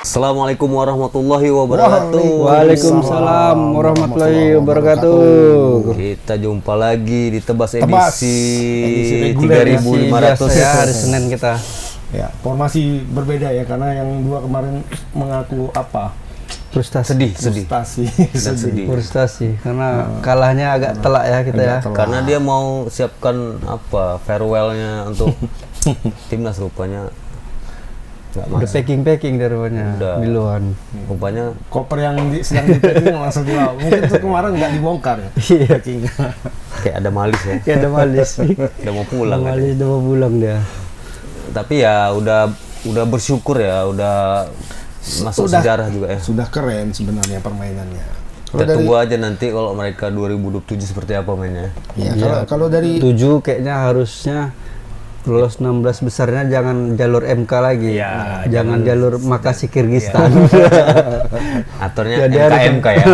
Assalamualaikum warahmatullahi wabarakatuh. Waalaikumsalam warahmatullahi wabarakatuh. Kita jumpa lagi di Tebas Tebas, edisi reguler 3500 ya, hari Senin kita. Ya, formasi berbeda ya karena yang dua kemarin mengaku apa? Frustasi. sedih. Frustasi. Dan sedih. Frustasi karena kalahnya agak telak ya kita ya. Karena dia mau siapkan apa farewellnya untuk timnas rupanya nggak Udah masuk. packing dari rupanya Udah. di luar. Rupanya Koper yang sedang di-packing langsung dibawa. Mungkin itu kemarin nggak dibongkar ya. Iya. Packing. kayak ada malis ya. Kayak ada malis. Udah mau pulang kan. Malis udah mau pulang dia. Tapi ya udah bersyukur ya, udah masuk Sudah. sejarah juga ya. Sudah keren sebenarnya permainannya. Kita tunggu aja nanti kalau mereka 2027 seperti apa mainnya. Ya, kalau dari 7 kayaknya harusnya lolos 16 besarnya jangan jalur MK lagi. Iya, jangan jalur Makasih Kirgistan. Aturnya Jadi harus- MK ya.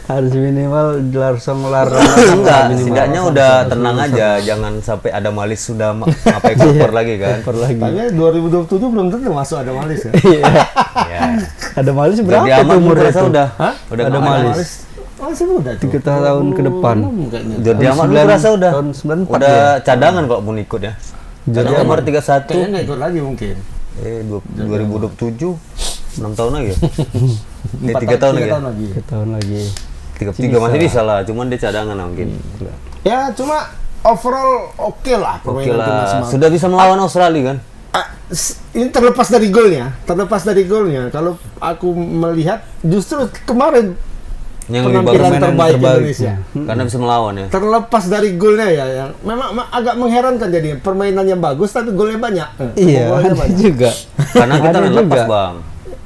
Harus minimal langsung Enggak, setidaknya udah tenang aja, jangan sampai ada malis sudah apa ekspor lagi kan. lagi. tapi 2027 belum tentu masuk ada malis ya. Iya. Ya. Ada malis berapa Jadi tuh aman umurnya merasa tuh? udah Hah? udah Ada nggak malis. Masih muda tuh. 3 tahun ke depan. 26 kayaknya. Jordi Tahun Amat lu 9 rasa udah tahun 94 udah ya? cadangan kok pun ikut ya. Jadi Amat. nomor 31 Kayaknya nggak ikut lagi mungkin. 2027 6 tahun lagi ya. Ini 3 4 tahun lagi. 3 Ya? tahun lagi. 3 tahun lagi. 3 masih bisa lah, cuman dia cadangan mungkin. Ya cuma overall oke lah Oke permainan timnas lah, Malaysia. sudah bisa melawan Australia kan? Ini terlepas dari golnya, kalau aku melihat justru kemarin Yang lebih penampilan bagus terbaik terbaik. Indonesia. karena bisa melawan ya. Terlepas dari golnya ya, yang memang agak mengherankan jadi permainannya bagus tapi golnya banyak. Iya, Golnya ada banyak. juga. Karena kita Ada main lepas, juga. Bang.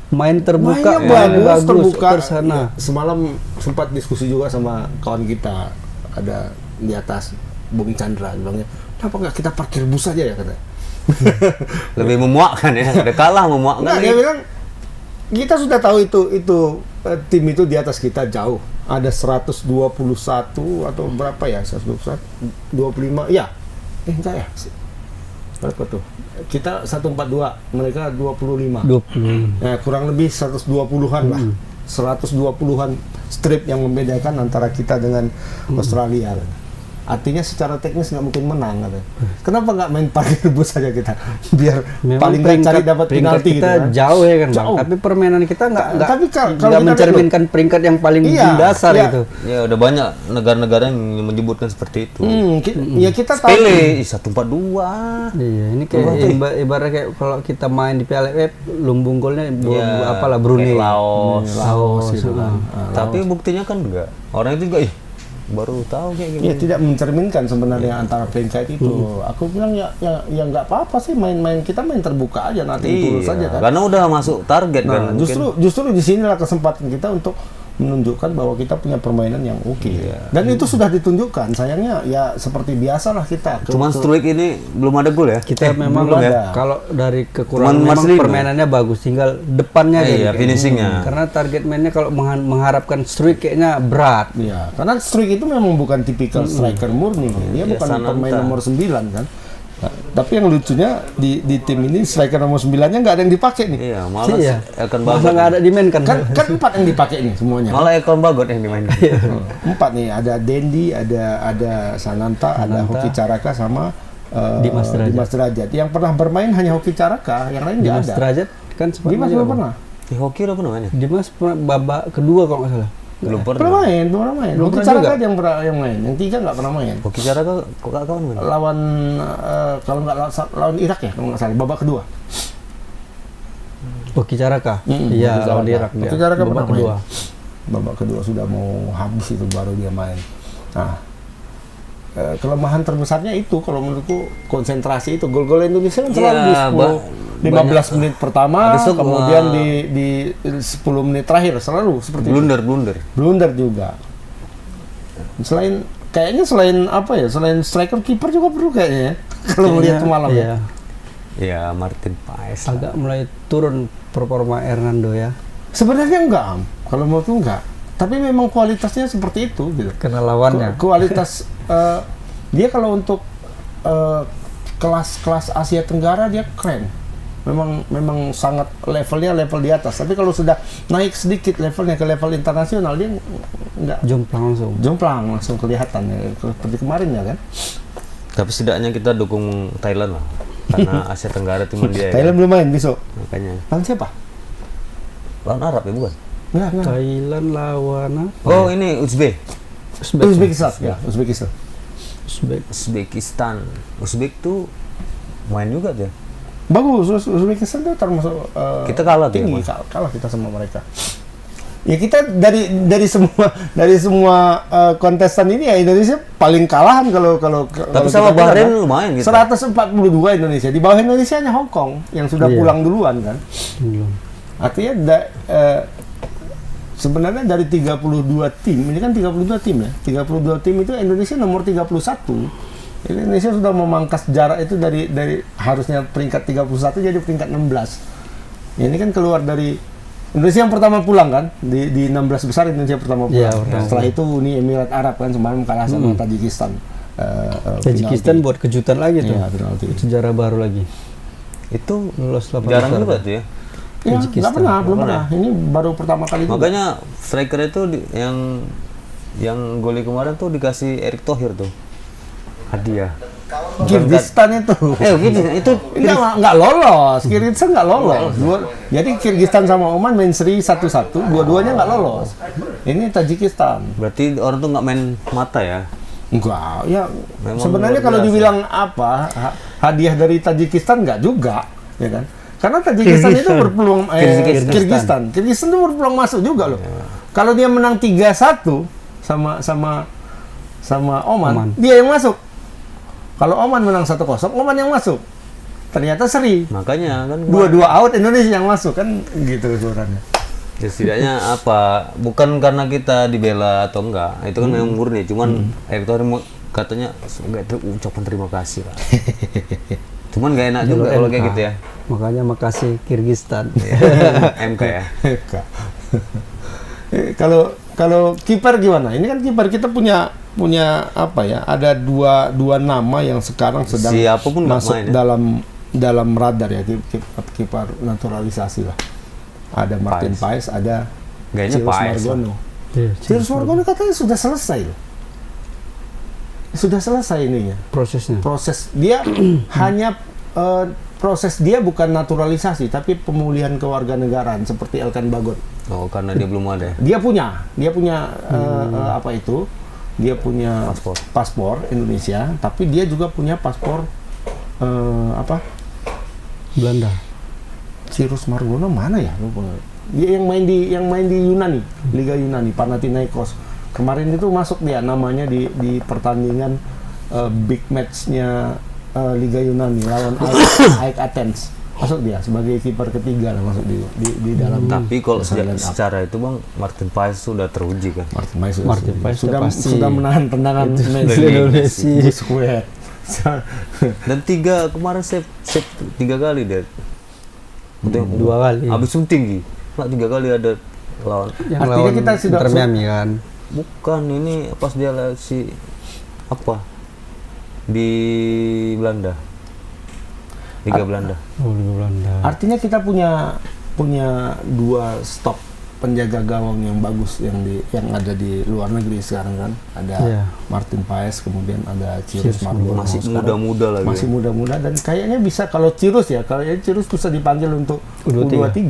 Main terbuka, Mainnya bagus, terbuka. ke sana. Ya, semalam sempat diskusi juga sama kawan kita ada di atas Bung Chandra bilangnya, kenapa nggak kita parkir bus aja ya kata. Lebih memuakkan ya. Udah kalah memuakkan. Enggak, lagi. dia bilang kita sudah tahu itu tim itu di atas kita jauh. Ada 121 atau berapa ya? 121 25 ya. Enggak ya. Berapa tuh? Kita 142, mereka 25. 20. Ya, kurang lebih 120-an lah. 120-an strip yang membedakan antara kita dengan Australia. Artinya secara teknis nggak mungkin menang katanya. Kenapa nggak main parkir bus saja kita? Biar Memang paling nggak cari dapat peringkat penalti kita gitu kan. jauh ya kan, Bang. Jauh. Tapi permainan kita nggak Tapi kalau kita lihat mencerminkan peringkat yang paling Iya, dasar iya. itu. Ya udah banyak negara-negara yang menyebutkan seperti itu. Ya kita tahu. Pele 142. Iya, ini kayak ibarat kayak kalau kita main di Piala AFF, lumbung golnya Ya, apalah Brunei, kayak Laos. Laos gitu kan. Tapi buktinya kan enggak. Orang itu juga baru tahu kayak gini. Ya tidak mencerminkan sebenarnya antara peringkat itu. Aku bilang ya nggak apa-apa sih main-main kita main terbuka aja nanti tulus saja kan. Karena udah masuk target kan. Nah, justru di sinilah kesempatan kita untuk menunjukkan bahwa kita punya permainan yang oke. Dan itu sudah ditunjukkan. Sayangnya ya seperti biasalah kita. Cuman Struik ini belum ada gol ya. Kita memang belum ya, kalau dari kekurangan Cuman memang Marcelino. permainannya bagus, tinggal depannya Iya, jadi. finishingnya. Karena target mainnya kalau mengharapkan streak kayaknya berat. Ya, karena Struik itu memang bukan tipikal striker murni. Dia bukan Sananta. pemain nomor 9 kan. Nah, tapi yang lucunya di tim ini striker nomor 9-nya nggak ada yang dipakai nih. Iya, malah Iya. Elkan Masa Bagot. nggak ada dimainkan? Kan 4 yang dipakai nih semuanya. Malah Elkan Bagot yang dimainkan. 4 nih, ada Dendi, ada Sananta, ada Hoki Caraka sama Dimas Derajat. Yang pernah bermain hanya Hoki Caraka, yang lain nggak Dimas ada. Derajat kan sempat Dimas main belum juga, pernah. Di hoki apa namanya? Bang. Dimas pernah babak kedua kalau nggak salah. Belum Pernah pernah. main. Belum Hoki pernah Caraka juga. aja yang main, yang 3 nggak pernah main. Hoki cara kok kawan mana? Lawan kalau nggak lawan Irak ya, kalau nggak salah babak kedua. Hoki Caraka. Mm-mm, Iya, Hoki lawan Caraka. Irak dia. Hoki Caraka Babak pernah main. kedua. Babak kedua sudah mau habis itu baru dia main. Nah, kelemahan terbesarnya itu kalau menurutku konsentrasi itu. Gol-gol Indonesia kan selalu di Iya, 15 menit pertama, Habis itu, kemudian di 10 menit terakhir selalu seperti itu. Blunder. Blunder juga. Selain apa ya? Selain striker, kiper juga perlu kayaknya ya. Kalau melihat semalam ya. Iya. Ya Martin Paes. Agak mulai turun performa Hernando ya. Sebenarnya enggak, Am. Kalau menurutku enggak. Tapi memang kualitasnya seperti itu gitu. Karena lawannya. Kualitas dia kalau untuk kelas-kelas Asia Tenggara dia keren. memang sangat level di atas. Tapi kalau sudah naik sedikit levelnya ke level internasional, dia nggak jomplang langsung kelihatan ya, seperti kemarin ya kan. Tapi setidaknya kita dukung Thailand lah, karena Asia Tenggara cuma dia. Thailand belum main besok. Makanya. Lawan siapa? Lawan Arab ya bukan? Enggak. Thailand lawan apa? Oh ini Uzbekistan. Ya, Uzbekistan. Uzbekistan. Uzbek tuh main juga tuh. Bagus, Uzbekistan tuh termasuk kita kalah tuh. Tinggi, kalah kita sama mereka. Ya kita dari semua kontestan ini ya Indonesia paling kalahan kalau tapi sama Bahrain lumayan gitu. 142 Indonesia. Di bawah Indonesia hanya Hong Kong yang sudah pulang duluan kan. Artinya sebenarnya dari 32 tim, ini kan 32 tim ya. 32 tim itu Indonesia nomor 31. Indonesia sudah memangkas jarak itu dari harusnya peringkat 31 jadi peringkat 16. Ini kan keluar dari Indonesia yang pertama pulang kan, di 16 besar Indonesia pertama pulang. Setelah itu Uni Emirat Arab kan semalam kalah sama Tajikistan. Tajikistan buat kejutan lagi tuh. Iya, penalti. Sejarah baru lagi. Itu lolos 8 jarang besar. juga tuh ya. Ya, belum pernah. Ini baru pertama kali. Makanya striker itu yang goli kemarin tuh dikasih Erick Thohir tuh. Hadiah. Kyrgyzstan itu. Itu enggak lolos. Kyrgyzstan enggak lolos. Jadi Kyrgyzstan sama Oman main seri 1-1, dua-duanya enggak lolos. Ini Tajikistan. Berarti orang tuh nggak main mata ya? Enggak, ya memang sebenarnya kalau dibilang apa hadiah dari Tajikistan enggak juga, ya kan? Karena Tajikistan itu berpeluang Kyrgyzstan itu berpeluang masuk juga loh. Kalau dia menang 3-1 sama Oman, dia yang masuk. Kalau Oman menang 1-0, Oman yang masuk. Ternyata seri. Makanya kan 2-2 out Indonesia yang masuk kan gitu suaranya. Ya, setidaknya apa? Bukan karena kita dibela atau enggak, itu kan memang murni. Cuman Erick Thohir katanya semoga itu ucapan terima kasih lah. Cuman nggak enak juga kalau kayak gitu ya. Makanya makasih Kyrgyzstan. MK ya. Kalau kiper gimana? Ini kan kiper kita punya apa ya? Ada dua nama yang sekarang sedang siapapun masuk main, ya? dalam radar ya, kiper naturalisasi lah. Ada Martin Paes, ada Gayanya Cyrus Paes. Margono. Cyrus Margono katanya sudah selesai loh. Sudah selesai ininya. Proses dia hanya proses dia bukan naturalisasi tapi pemulihan kewarganegaraan seperti Elkan Bagot. Oh, karena dia belum ada. Dia punya apa itu? Dia punya paspor Indonesia, tapi dia juga punya paspor Belanda. Cyrus Margono mana ya? Lupa. Dia yang main di Yunani, Liga Yunani, Panathinaikos. Kemarin itu masuk dia namanya di pertandingan big match-nya Liga Yunani lawan AEK Athens. Masuk dia sebagai kiper ketiga lah, masuk di dalam. Tapi kalau secara itu Bang, Martin Paes sudah teruji kan. Martin Paes sudah menahan tendangan Messi di square. Dan kemarin save 3 kali dia. 2 kali. Habis tinggi. Nah, 3 kali ada lawan. Yang artinya lawan kita sudah Inter Miami kan. Bukan, ini pas dia di Belanda. Liga Belanda. Oh, Liga Belanda. Artinya kita punya 2 stop penjaga gawang yang bagus yang ada di luar negeri sekarang kan. Ada Martin Paes, kemudian ada Cyrus Margono. Masih muda-muda lagi. Masih muda-muda dan kayaknya bisa kalau Cyrus bisa dipanggil untuk U23.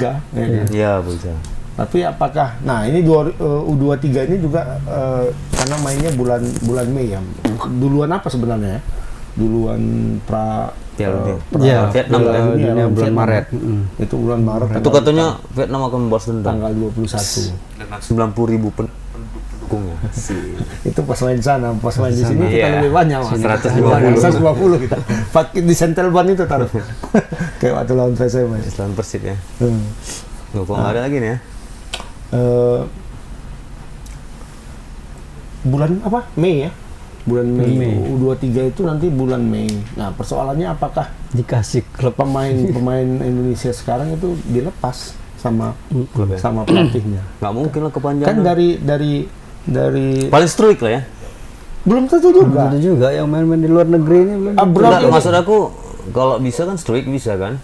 Iya, bisa. Tapi apakah ini U23 ini juga karena mainnya bulan Mei ya. Duluan apa sebenarnya ya? Duluan Vietnam bulan Maret. Itu bulan Maret. Itu katanya Vietnam akan membalas dendam tanggal 21 dengan 90.000 pendukungnya. Itu pas main sana, pas main di sini kita lebih banyak. 150 kita. Di Sentelban itu taruh. Kayak waktu lawan PSM. Lawan Persib ya. Loh, kok nggak ada lagi nih ya? Bulan apa? Mei ya? Bulan Mei. U23 itu nanti bulan Mei. Nah, persoalannya apakah dikasih klub pemain Indonesia sekarang itu dilepas sama pelatihnya? Nggak mungkin lah kepanjangan. Kan dari paling strict lah ya. Belum tentu juga. Belum tentu juga yang main-main di luar negeri ini belum. Maksud aku kalau bisa kan strict bisa kan?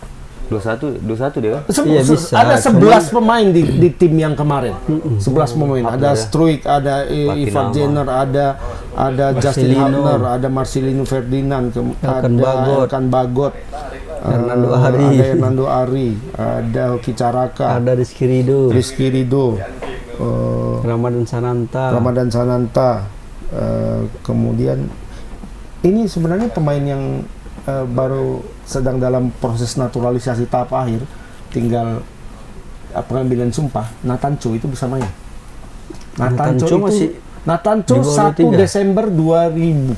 21 dia kan? Iya, bisa. Ada 11 pemain di tim yang kemarin. 11 pemain. Ada Struijk, ada Ivar nama. Jenner, ada Justin Marcelino. Hubner, ada Marcelino Ferdinand, Elkan ada Bagot. Elkan Bagot, Hernando Ari. ada Hernando Ari, ada Hoki Caraka, Ada Rizky Ridho, Rizky Ridho, Ramadan Sananta. Ramadan Sananta. Kemudian ini sebenarnya pemain yang baru sedang dalam proses naturalisasi tahap akhir, tinggal pengambilan sumpah. Nathan Cho itu bisa main. Nathan Cho itu masih Nathan Cho di bawah 1 23. Desember 2000.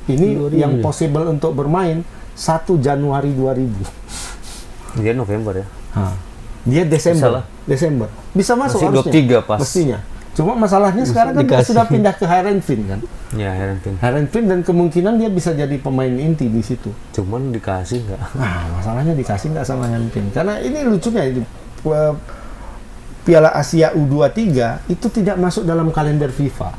Ini 2000 yang ya? possible untuk bermain 1 Januari 2000. Dia November ya. Dia Desember. Bisa lah. Desember. Bisa masuk Masih harusnya. 23 pas. Mestinya. Cuma masalahnya sekarang kan dia dikasih. sudah pindah ke Heerenveen kan. Ya Heerenveen. Heerenveen dan kemungkinan dia bisa jadi pemain inti di situ. Cuman dikasih nggak? Nah, masalahnya dikasih nggak sama Heerenveen. Karena ini lucunya itu Piala Asia U23 itu tidak masuk dalam kalender FIFA.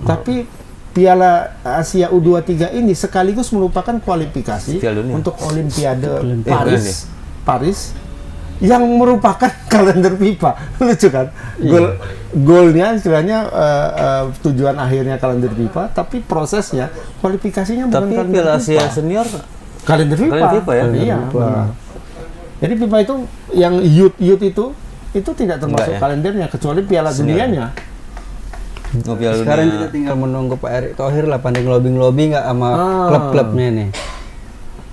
Tapi Piala Asia U23 ini sekaligus merupakan kualifikasi Piala Dunia. untuk Olimpiade Paris. Paris yang merupakan kalender FIFA. Lucu kan? Golnya istilahnya tujuan akhirnya kalender FIFA, tapi prosesnya kualifikasinya bukan Tapi kalender Piala FIFA. Asia Senior Kalender FIFA. Kalender FIFA ya? Iya. FIFA. benar. Jadi FIFA itu yang youth itu tidak termasuk Enggak ya? kalendernya kecuali Piala Senior. Dunianya. oh, Piala Sekarang Dunia. kita tinggal menunggu Pak Erick Thohir lah pandai ngelobi nggak sama klub-klubnya nih.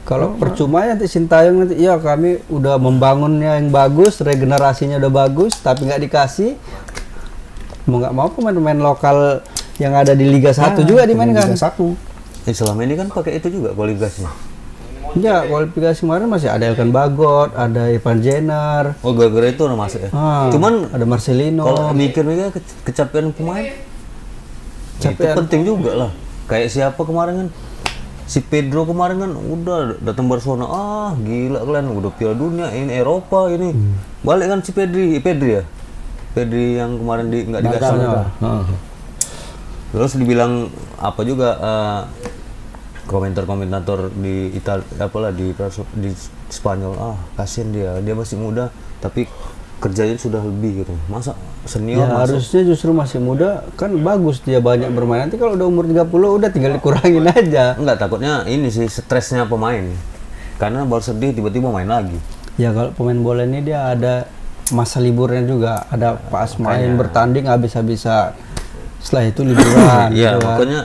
Kalau percuma ya nanti Sintayong nanti, ya kami udah membangunnya yang bagus, regenerasinya udah bagus, tapi nggak dikasih. Mau nggak mau pemain-pemain lokal yang ada di Liga 1 juga dimainkan. Liga 1. Selama ini kan pakai itu juga kualifikasinya. Ya, kualifikasi kemarin masih ada Elkan Bagot, ada Ivan Jenner, Oh, gara-gara itu udah masuk ya. Cuman ada Marcelino. kalau mikir-mikir kecapean pemain, itu penting juga lah. Kayak siapa kemarin kan? Si Pedro kemarin kan udah datang Barcelona, gila kalian udah Piala Dunia, ini Eropa ini. Balik kan si Pedri ya? Pedri yang kemarin nggak dikasih. Terus dibilang apa juga komentator di Italia apalah di Spanyol, kasihan dia masih muda tapi kerjanya sudah lebih gitu. Masa senior Ya, masuk? harusnya justru masih muda kan bagus dia banyak bermain. Nanti kalau udah umur 30 udah tinggal dikurangin aja. Enggak, takutnya ini sih stresnya pemain. Karena baru sedih tiba-tiba main lagi. Ya kalau pemain bola ini dia ada masa liburnya juga, ada pas main bertanding habis-habisan. Setelah itu liburan. Iya, gitu kan. makanya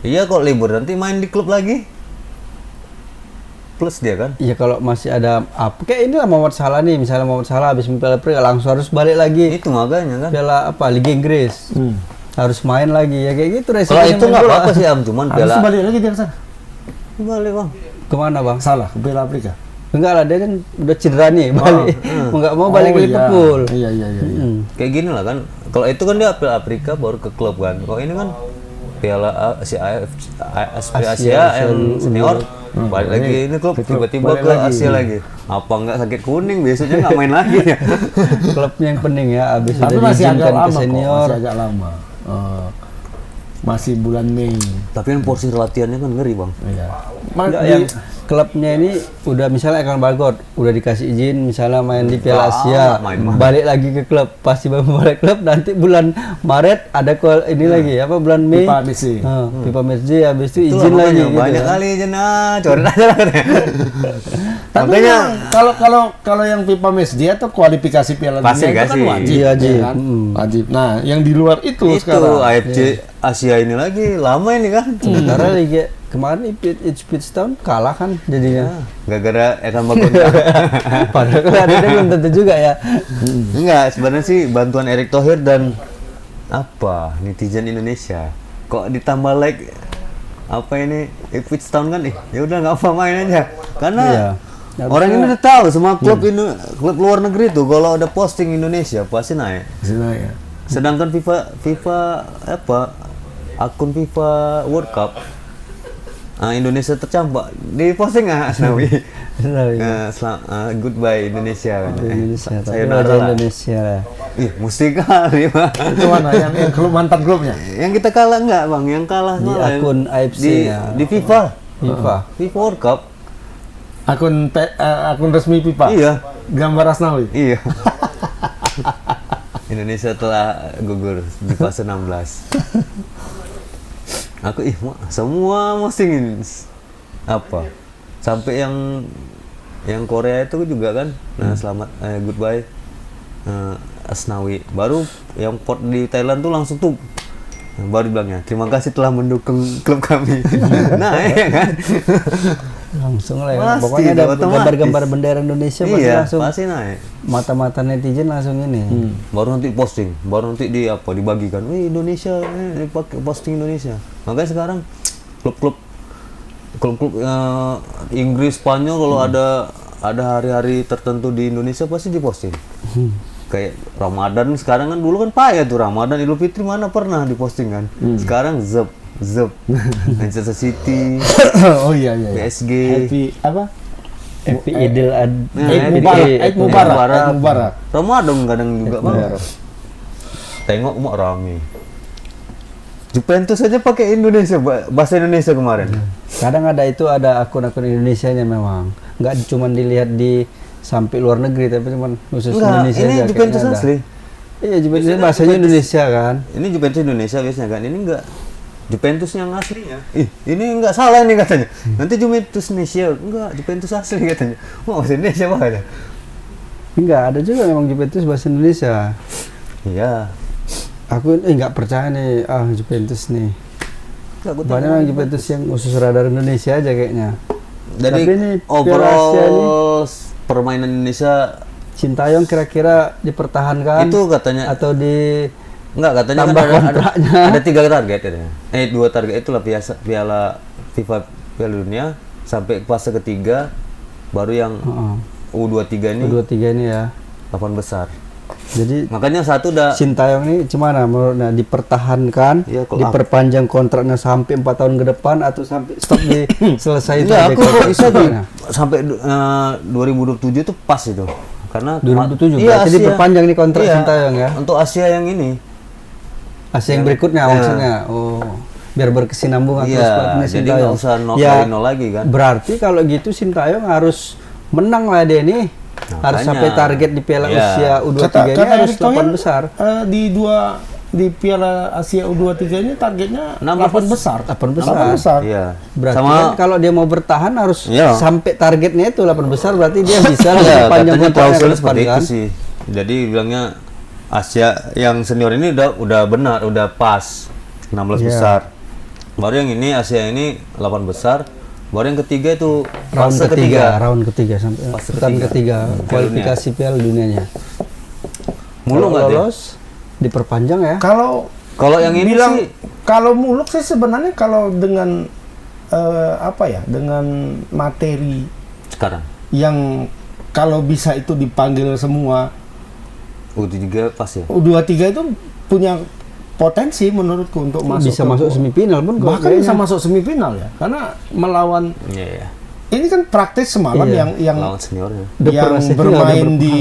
iya kok libur nanti main di klub lagi. Plus dia kan. Iya kalau masih ada apa kayak inilah Muhammad Salah nih, misalnya Muhammad Salah habis Piala Afrika langsung harus balik lagi. Itu makanya kan. Piala apa Liga Inggris. Harus main lagi ya kayak gitu Kalau resikonya itu main nggak bola. apa-apa sih Am, cuman Habis itu Piala balik lagi dia ke sana. balik bang. Kemana bang? Salah ke Piala Afrika. Enggak lah dia kan udah cedera nih balik. Nggak mau balik ke Liverpool. Iya. Kayak gini lah kan. Kalau itu kan dia Piala Afrika baru ke klub kan. Kalau ini kan Piala Asia yang senior balik lagi ini klub tiba-tiba balik ke lagi. Asia lagi. Apa nggak sakit kuning biasanya nggak main lagi ya. Klubnya yang pening ya habis Tapi udah masih agak diizinkan lama ke senior. Masih agak lama. Masih bulan Mei. Tapi kan porsi latihannya kan ngeri bang. Iya. Enggak, yang klubnya ini udah misalnya Elkan Bagot udah dikasih izin misalnya main di Piala Asia, balik lagi ke klub, pasti balik klub nanti bulan Maret ada ini lagi apa bulan Mei FIFA Messi. FIFA Messi habis itu Itulah izin lagi makanya, gitu. banyak kali izin coret aja lah katanya. Tapi Makanya kalau yang FIFA Match dia tuh kualifikasi Piala Pasti Dunia itu kan kasih. wajib. Iya, wajib. ya kan? Wajib. Nah, yang di luar itu itu sekarang. AFC Asia ini lagi lama ini kan. Sementara Liga kemarin Ipswich Town kalah kan jadinya. Gara-gara Elkan Bagot. Padahal kan ada belum tentu juga ya. Enggak, sebenarnya sih bantuan Erick Thohir dan apa netizen Indonesia. Kok ditambah like apa ini Ipswich Town kan ya udah nggak apa main aja. Karena Iya. orang ini udah tahu semua klub klub luar negeri tuh kalau ada posting Indonesia pasti naik. Ya. Sedangkan FIFA apa akun FIFA World Cup Indonesia tercampak di posting Asnawi. Goodbye Indonesia kan. Indonesia, tapi Sayonara wajah lah. Indonesia lah. Ih, mesti kali Bang. Itu mana yang klub mantan klubnya? Yang kita kalah enggak Bang? Yang kalah Di malah yang akun AFC di, ya. di FIFA FIFA. World Cup akun resmi FIFA. Iya. Gambar Asnawi. Iya. Indonesia telah gugur di fase 16. Aku semua posting apa? Sampai yang Korea itu juga kan. Nah, selamat goodbye Asnawi. Baru yang pot di Thailand tuh langsung tuh baru bilangnya terima kasih telah mendukung klub kami. Nah, ya kan. Langsung lah ya. Pasti, Pokoknya ada otomatis. gambar-gambar bendera Indonesia pasti Iya, langsung pasti naik. mata-mata netizen langsung ini. Baru nanti posting, baru nanti dibagikan. Wih, Indonesia, dipakai posting Indonesia. Makanya sekarang klub-klub Inggris, Spanyol kalau ada hari-hari tertentu di Indonesia pasti diposting. Kayak Ramadan sekarang kan, dulu kan payah tuh Ramadan, Idul Fitri mana pernah diposting kan. Sekarang zep Manchester City, Oh iya. PSG, Happy apa? Happy Idul Adha. Eid Mubarak. Ramadan kadang juga Bang. Tengok mau rame. Juventus saja pakai Indonesia, bahasa Indonesia kemarin. Kadang ada akun-akun Indonesianya memang. Nggak cuma dilihat di sampai luar negeri, tapi cuma khusus Indonesia ini aja. Juventus kayaknya ada. asli. Iya, Juventus bahasanya Indonesia kan. Ini Juventus Indonesia biasanya kan. Ini enggak Juventus yang aslinya. Ini enggak salah nih katanya. Nanti Juventus Indonesia, enggak Juventus asli katanya. Mau bahasa Indonesia bahasa. Enggak, ada juga memang Juventus bahasa Indonesia. Iya. Aku nggak percaya nih, Juventus nih. Enggak, gua Banyak yang Juventus yang khusus radar Indonesia aja kayaknya. Jadi Tapi ini Piala Asia overall permainan Indonesia Sintayong kira-kira dipertahankan itu katanya atau di enggak, katanya tambah kan kontraknya. ada 3 target katanya. 2 target itulah piala FIFA Piala Dunia sampai fase ketiga, baru yang U23 ini U23 ini ya. 8 besar. Jadi Makanya satu udah Sintayong ini gimana menurutnya, dipertahankan, Iya, kalau diperpanjang kontraknya sampai 4 tahun ke depan atau sampai stop di selesai itu? Enggak, aja aku kok bisa tuh kontraknya? sampai 2027 itu pas itu. Karena 2007 iya, berarti Asia. diperpanjang nih kontrak Iya, Sintayong ya. Untuk Asia yang ini. Asia yang berikutnya Iya. maksudnya. Oh, biar berkesinambungan terus Iya, partnya jadi Sintayong. nggak usah nol Ya, dari nol lagi kan. berarti kalau gitu Sintayong harus menang lah dia nih. Harus Makanya. sampai target di Piala Iya. Usia U23 ini harus 8 besar. Di Piala Asia U23 ini targetnya 8 besar. 8 besar. 8 besar. Iya. Berarti Sama kan kalau dia mau bertahan harus Iya. sampai targetnya itu 8 besar, berarti dia bisa lah ya, panjang katanya kontraknya ke klausulnya depan seperti kan. itu sih. Jadi bilangnya Asia yang senior ini udah benar, udah pas 16 Iya. besar. Baru yang ini Asia ini 8 besar. Baru yang ketiga itu Round fase ketiga sampai Fase putaran ketiga. ketiga kualifikasi Piala Dunianya. Mulu Kalau nggak dia? lolos diperpanjang ya. Kalau yang ini bilang sih kalau muluk sih sebenarnya kalau dengan dengan materi sekarang yang kalau bisa itu dipanggil semua, U23 pas ya. U23 itu punya potensi menurutku untuk masuk Bisa ke- masuk semifinal pun kok bahkan bisa kayaknya. masuk semifinal ya, karena melawan Iya, iya. ini kan praktis semalam Iya. yang Lawan seniornya. Udah yang pernah semifinal, bermain udah di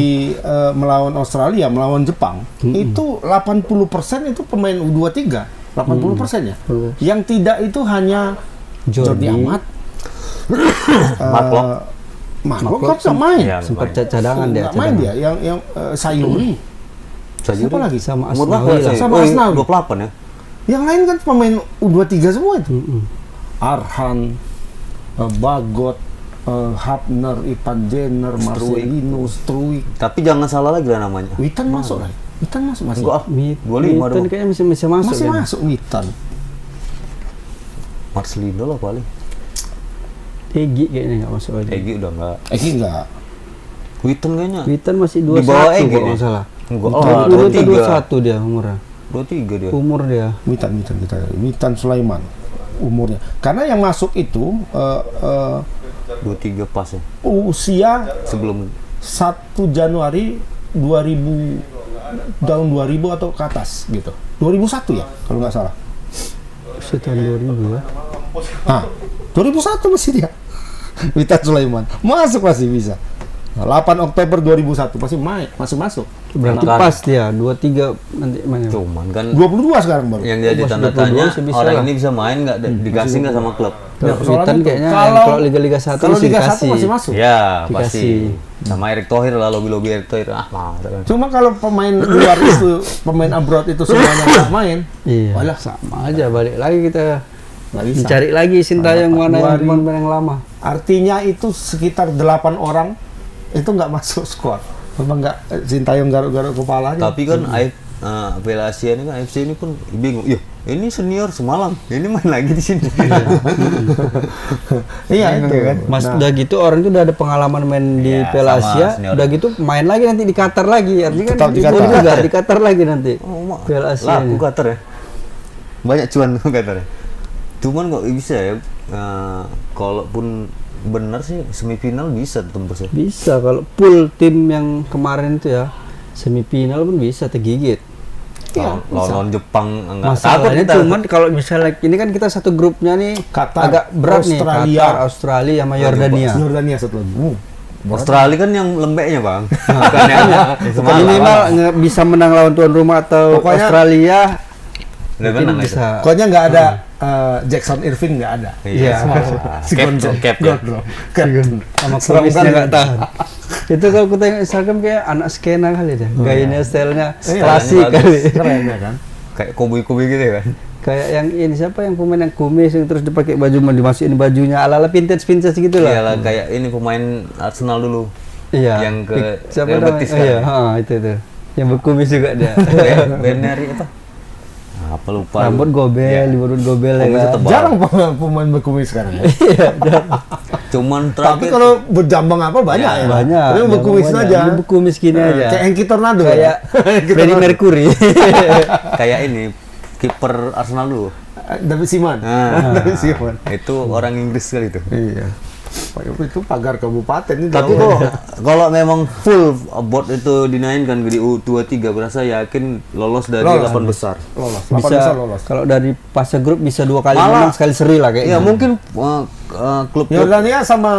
melawan Australia, melawan Jepang, itu 80% itu pemain U23, 80% ya. Yang tidak itu hanya Jordi Amat, Mark Mark kan nggak main, Iya, sempat main. cadangan dia. nggak main dia. Yang Sayuri, siapa lagi? Sama Umur berapa Asnawi lah. saya? Sama Oh, Asnawi. 28 ya. Yang lain kan pemain U23 semua itu. Mm-mm. Arhan, Bagot, Hapner, Ipan Jenner, Marcelino, Struik, Tapi jangan salah lagi lah namanya. Witan masuk lagi. Witan masuk masih. Enggak ah. 25 Witan dong. kayaknya masih masuk. Masih kan? masuk Witan. Marcelino lah paling. Egi kayaknya nggak masuk lagi. Egi udah enggak. Enggak. Witan kayaknya. Witan masih Di bawah 21 Egi kalau nih. nggak salah. Enggak. Oh, Oh, 21 dia umurnya. 23 dia. Umur dia. Witan Sulaiman umurnya. Karena yang masuk itu 23 pas ya. usia Sebelum 1 Januari 2000 tahun 2000 atau ke atas gitu. 2001 ya kalau nggak salah. Tahun 2000 ya. Nah, 2001 masih dia. Witan Sulaiman masuk masih bisa. Nah, 8 Oktober 2001 masih masuk. Berarti Kan. pas dia 23 nanti mainnya. cuman kan 22 sekarang baru. yang jadi Masih tanda 22 tanya sih bisa orang lah. ini bisa main nggak dikasih nggak sama klub. Kalau persoalan Witan itu. kayaknya kalau Liga 1 kalau Liga 1 dikasih. masih masuk. Ya, Dikasih. pasti. Sama Erick Thohir lah, lobby-lobby Erick Thohir. Mau. Cuma kalau pemain luar itu, pemain abroad itu semuanya nggak main, Iya. walah, Sama aja balik lagi kita nggak bisa. mencari lagi Sintayong mana yang 2000. pemain yang lama. Artinya itu sekitar 8 orang itu nggak masuk squad. Memang nggak Sintayong garuk-garuk kepalanya. Tapi kan Piala Asia ini kan AFC ini pun bingung. Yah, ini senior semalam, ini main lagi di sini. Iya itu kan. Mas udah gitu orang itu udah ada pengalaman main di Iya, Piala sama Asia, senior. udah gitu main lagi nanti di Qatar lagi. Artinya kan Tetap di itu Qatar. juga di Qatar lagi nanti. Piala Asia. Laku Qatar ya. Banyak cuan Qatar ya. Cuman kok bisa ya, kalaupun benar sih semifinal bisa tembus ya. Bisa kalau pool tim yang kemarin itu ya semifinal pun bisa tergigit. Iya, Lawan Jepang enggak takut Masalahnya kita. cuman kalau misalnya ini kan kita satu grupnya nih Qatar, agak berat nih Australia. Qatar, Australia sama Yordania. Jordania satu lagi. Australia kan yang lembeknya bang. Bukan yang semalam. Minimal bisa menang lawan tuan rumah atau Pokoknya- Australia. Udah mungkin menang itu. bisa. Pokoknya nggak ada Jackson Irving nggak ada. Iya. Si Gondrong. Cap ya. Gondrong. Gondrong. Sama Serem kumisnya kali. nggak tahan. Itu kalau aku tengok Instagram kayak anak skena kali deh. Gayanya, stylenya Iya, klasik bagus. kali. Keren ya kan. Kayak koboi-koboi gitu ya kan. Kayak yang ini siapa yang pemain yang kumis yang terus dipakai baju dimasukin bajunya ala-ala vintage gitu lah. Iyalah kayak ini pemain Arsenal dulu. Iya. Yang ke siapa Real namanya? Betis Oh, kan? iya, itu. Yang berkumis juga dia. Beneri apa? Apa lupa. Rambut gobel, rambut gobel ya Kumisnya kan. tebal. Jarang pemain berkumis sekarang ya. Cuman Tapi terakhir kalau berjambang apa banyak ya. Banyak. Tapi berkumis banyak. aja. Ini berkumis gini aja. Kayak Hengki Tornado. Kayak Freddie Mercury. kayak ini kiper Arsenal dulu. David Seaman. David Seaman. Itu orang Inggris kali itu. Iya. Itu pagar kabupaten ini. Tapi jauh. kalau memang full board itu dinaikkan di U23 berasa yakin lolos dari Lolos. 8 besar. lolos. 8 bisa besar lolos. kalau dari fase grup bisa 2 kali Malah- menang sekali seri lah kayaknya. Ya mungkin klub-klub Yordania sama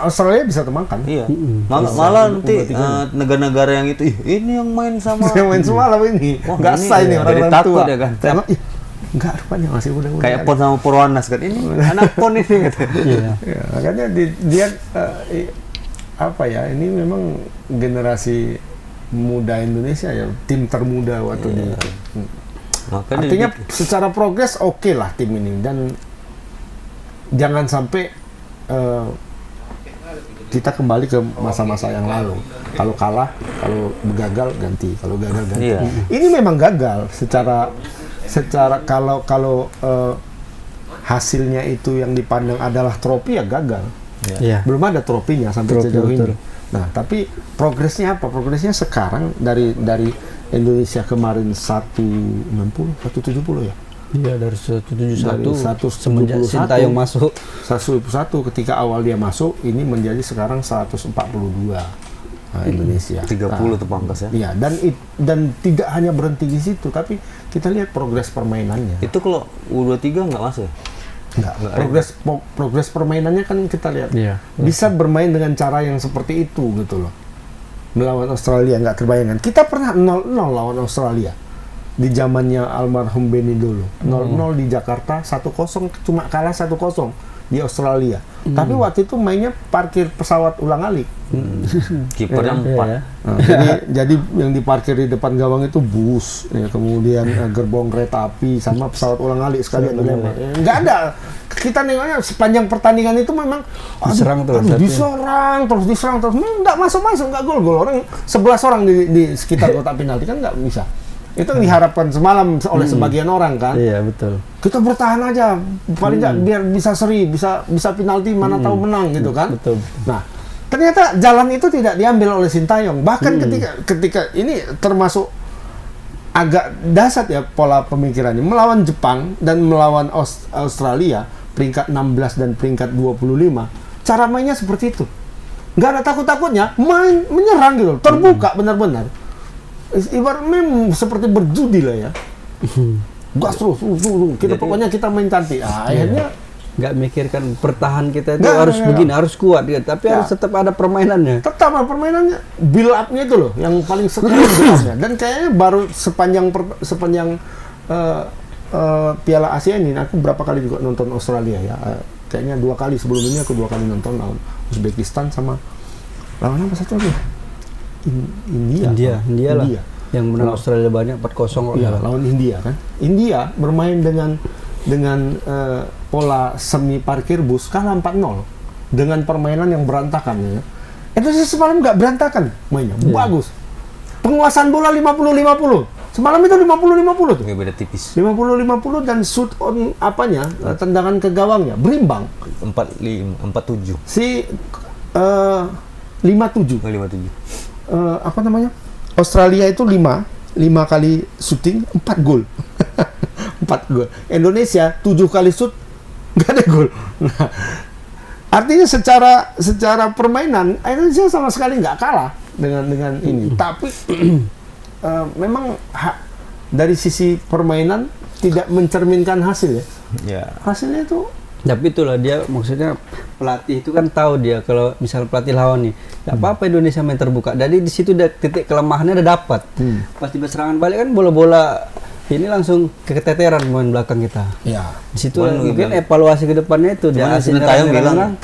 Australia bisa temankan. iya. Malah nanti negara-negara yang itu ini yang main sama Yang main semalam ini. Wah, Nggak ini say nih jadi orang-orang takut tua. ya kan? Tengok, ih, nggak rupanya masih muda-muda. kayak Pon sama Purwanas kan. Ini anak Pon ini gitu. Iya. Ya, makanya dia apa ya, ini memang generasi muda Indonesia ya, tim termuda waktu di. Makanya Artinya secara progres oke lah tim ini, dan jangan sampai kita kembali ke masa-masa yang lalu. Kalau kalah, kalau gagal ganti, kalau gagal ganti. Iya. Ini memang gagal secara kalau hasilnya itu yang dipandang adalah trofi ya gagal. Iya. Belum ada trofinya sampai Trofi, sejauh betul. ini. Nah, tapi progresnya apa? Progresnya sekarang dari Indonesia kemarin 160, 170 ya. Iya dari 171 Dari 171. semenjak Sintayong masuk. 171 ketika awal dia masuk, ini menjadi sekarang 142 Indonesia. 30 tuh pangkas ya. Iya, dan tidak hanya berhenti di situ, tapi kita lihat progres permainannya. Itu kalau U23 nggak masuk ya? Enggak, progres permainannya kan kita lihat. Iya. Bisa bermain dengan cara yang seperti itu gitu loh. Melawan Australia nggak terbayangkan. Kita pernah 0-0 lawan Australia. Di zamannya almarhum Benny dulu. 0-0 di Jakarta, 1-0 cuma kalah 1-0 di Australia. Tapi waktu itu mainnya parkir pesawat ulang-alik. Kipernya 4. Iya. Nah, jadi yang diparkir di depan gawang itu bus, ya, kemudian gerbong kereta api sama pesawat ulang-alik sekalian dilempar. Nggak ada. Kita nengoknya sepanjang pertandingan itu memang Diserang terus, diserang terus, nggak masuk nggak gol. Orang 11 orang di sekitar kotak penalti kan nggak bisa. Itu yang diharapkan semalam oleh sebagian orang kan. Iya betul. Kita bertahan aja, paling nggak biar bisa seri, bisa penalti, mana tahu menang gitu kan. Betul. Nah, ternyata jalan itu tidak diambil oleh Sintayong. Bahkan ketika ini termasuk agak dasar ya pola pemikirannya. Melawan Jepang dan melawan Australia, peringkat 16 dan peringkat 25, cara mainnya seperti itu. Nggak ada takut-takutnya, main menyerang gitu, terbuka benar-benar. Ibaratnya seperti berjudi lah ya. Gas terus, kita pokoknya kita main cantik. Akhirnya Nggak mikirkan pertahan kita itu Nggak, harus nggak. begini, harus kuat gitu. Tapi Ya. harus tetap ada permainannya. tetap permainannya, build up-nya itu loh yang paling sekali build up-nya. Dan kayaknya baru sepanjang Piala Asia ini, aku berapa kali juga nonton Australia ya. kayaknya 2 kali sebelum ini aku 2 kali nonton lawan Uzbekistan sama lawan apa satu lagi? India lah. Yang menang Australia banyak 4-0 kok. Iya, lawan India kan. India bermain dengan pola semi parkir bus kalah 4-0 dengan permainan yang berantakan ya. Indonesia semalam nggak berantakan mainnya, bagus. Penguasaan bola 50-50. Semalam itu 50-50 tuh. Nggak beda tipis. 50-50 dan shoot on tendangan ke gawangnya berimbang. 47. Si 57. 57. Apa namanya? Australia itu 5 kali shooting 4 gol. 4 gol. Indonesia 7 kali shoot nggak ada gol. Nah, artinya secara permainan Indonesia sama sekali nggak kalah dengan ini. Tapi memang dari sisi permainan tidak mencerminkan hasil ya. Ya. Hasilnya itu. Tapi itulah dia, maksudnya pelatih itu kan tahu dia kalau misal pelatih lawan nih, nggak apa-apa Indonesia main terbuka. Jadi di situ titik kelemahannya udah dapat. Pas tiba serangan balik kan bola-bola ini langsung keteteran pemain belakang kita. Ya. Di situ mungkin evaluasi ke depannya itu dia Sintayong bilang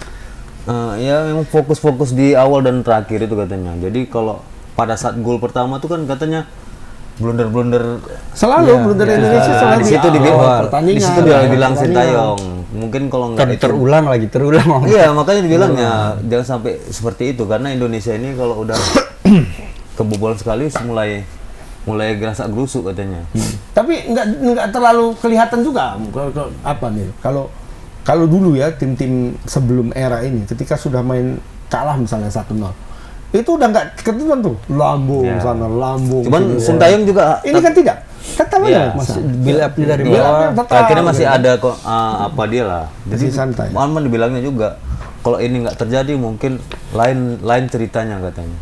ya memang fokus di awal dan terakhir itu katanya. Jadi kalau pada saat gol pertama tuh kan katanya blunder selalu blunder Indonesia selalu di situ pertandingan. Di situ dia bilang Sintayong. Mungkin kalau nggak terulang. Iya, makanya dibilangnya jangan sampai seperti itu karena Indonesia ini kalau udah kebobolan sekali mulai gerasak gerusuk katanya. Tapi nggak terlalu kelihatan juga apa nih kalau dulu ya tim-tim sebelum era ini ketika sudah main kalah misalnya 1-0 itu udah nggak ketentuan tuh lambung sana lambung. Cuman Sintayong juga ini kan tidak tetap aja masih build up-nya dari bawah. Akhirnya masih ada kok apa dia lah. Jadi santai. Maman dibilangnya juga kalau ini nggak terjadi mungkin lain ceritanya katanya.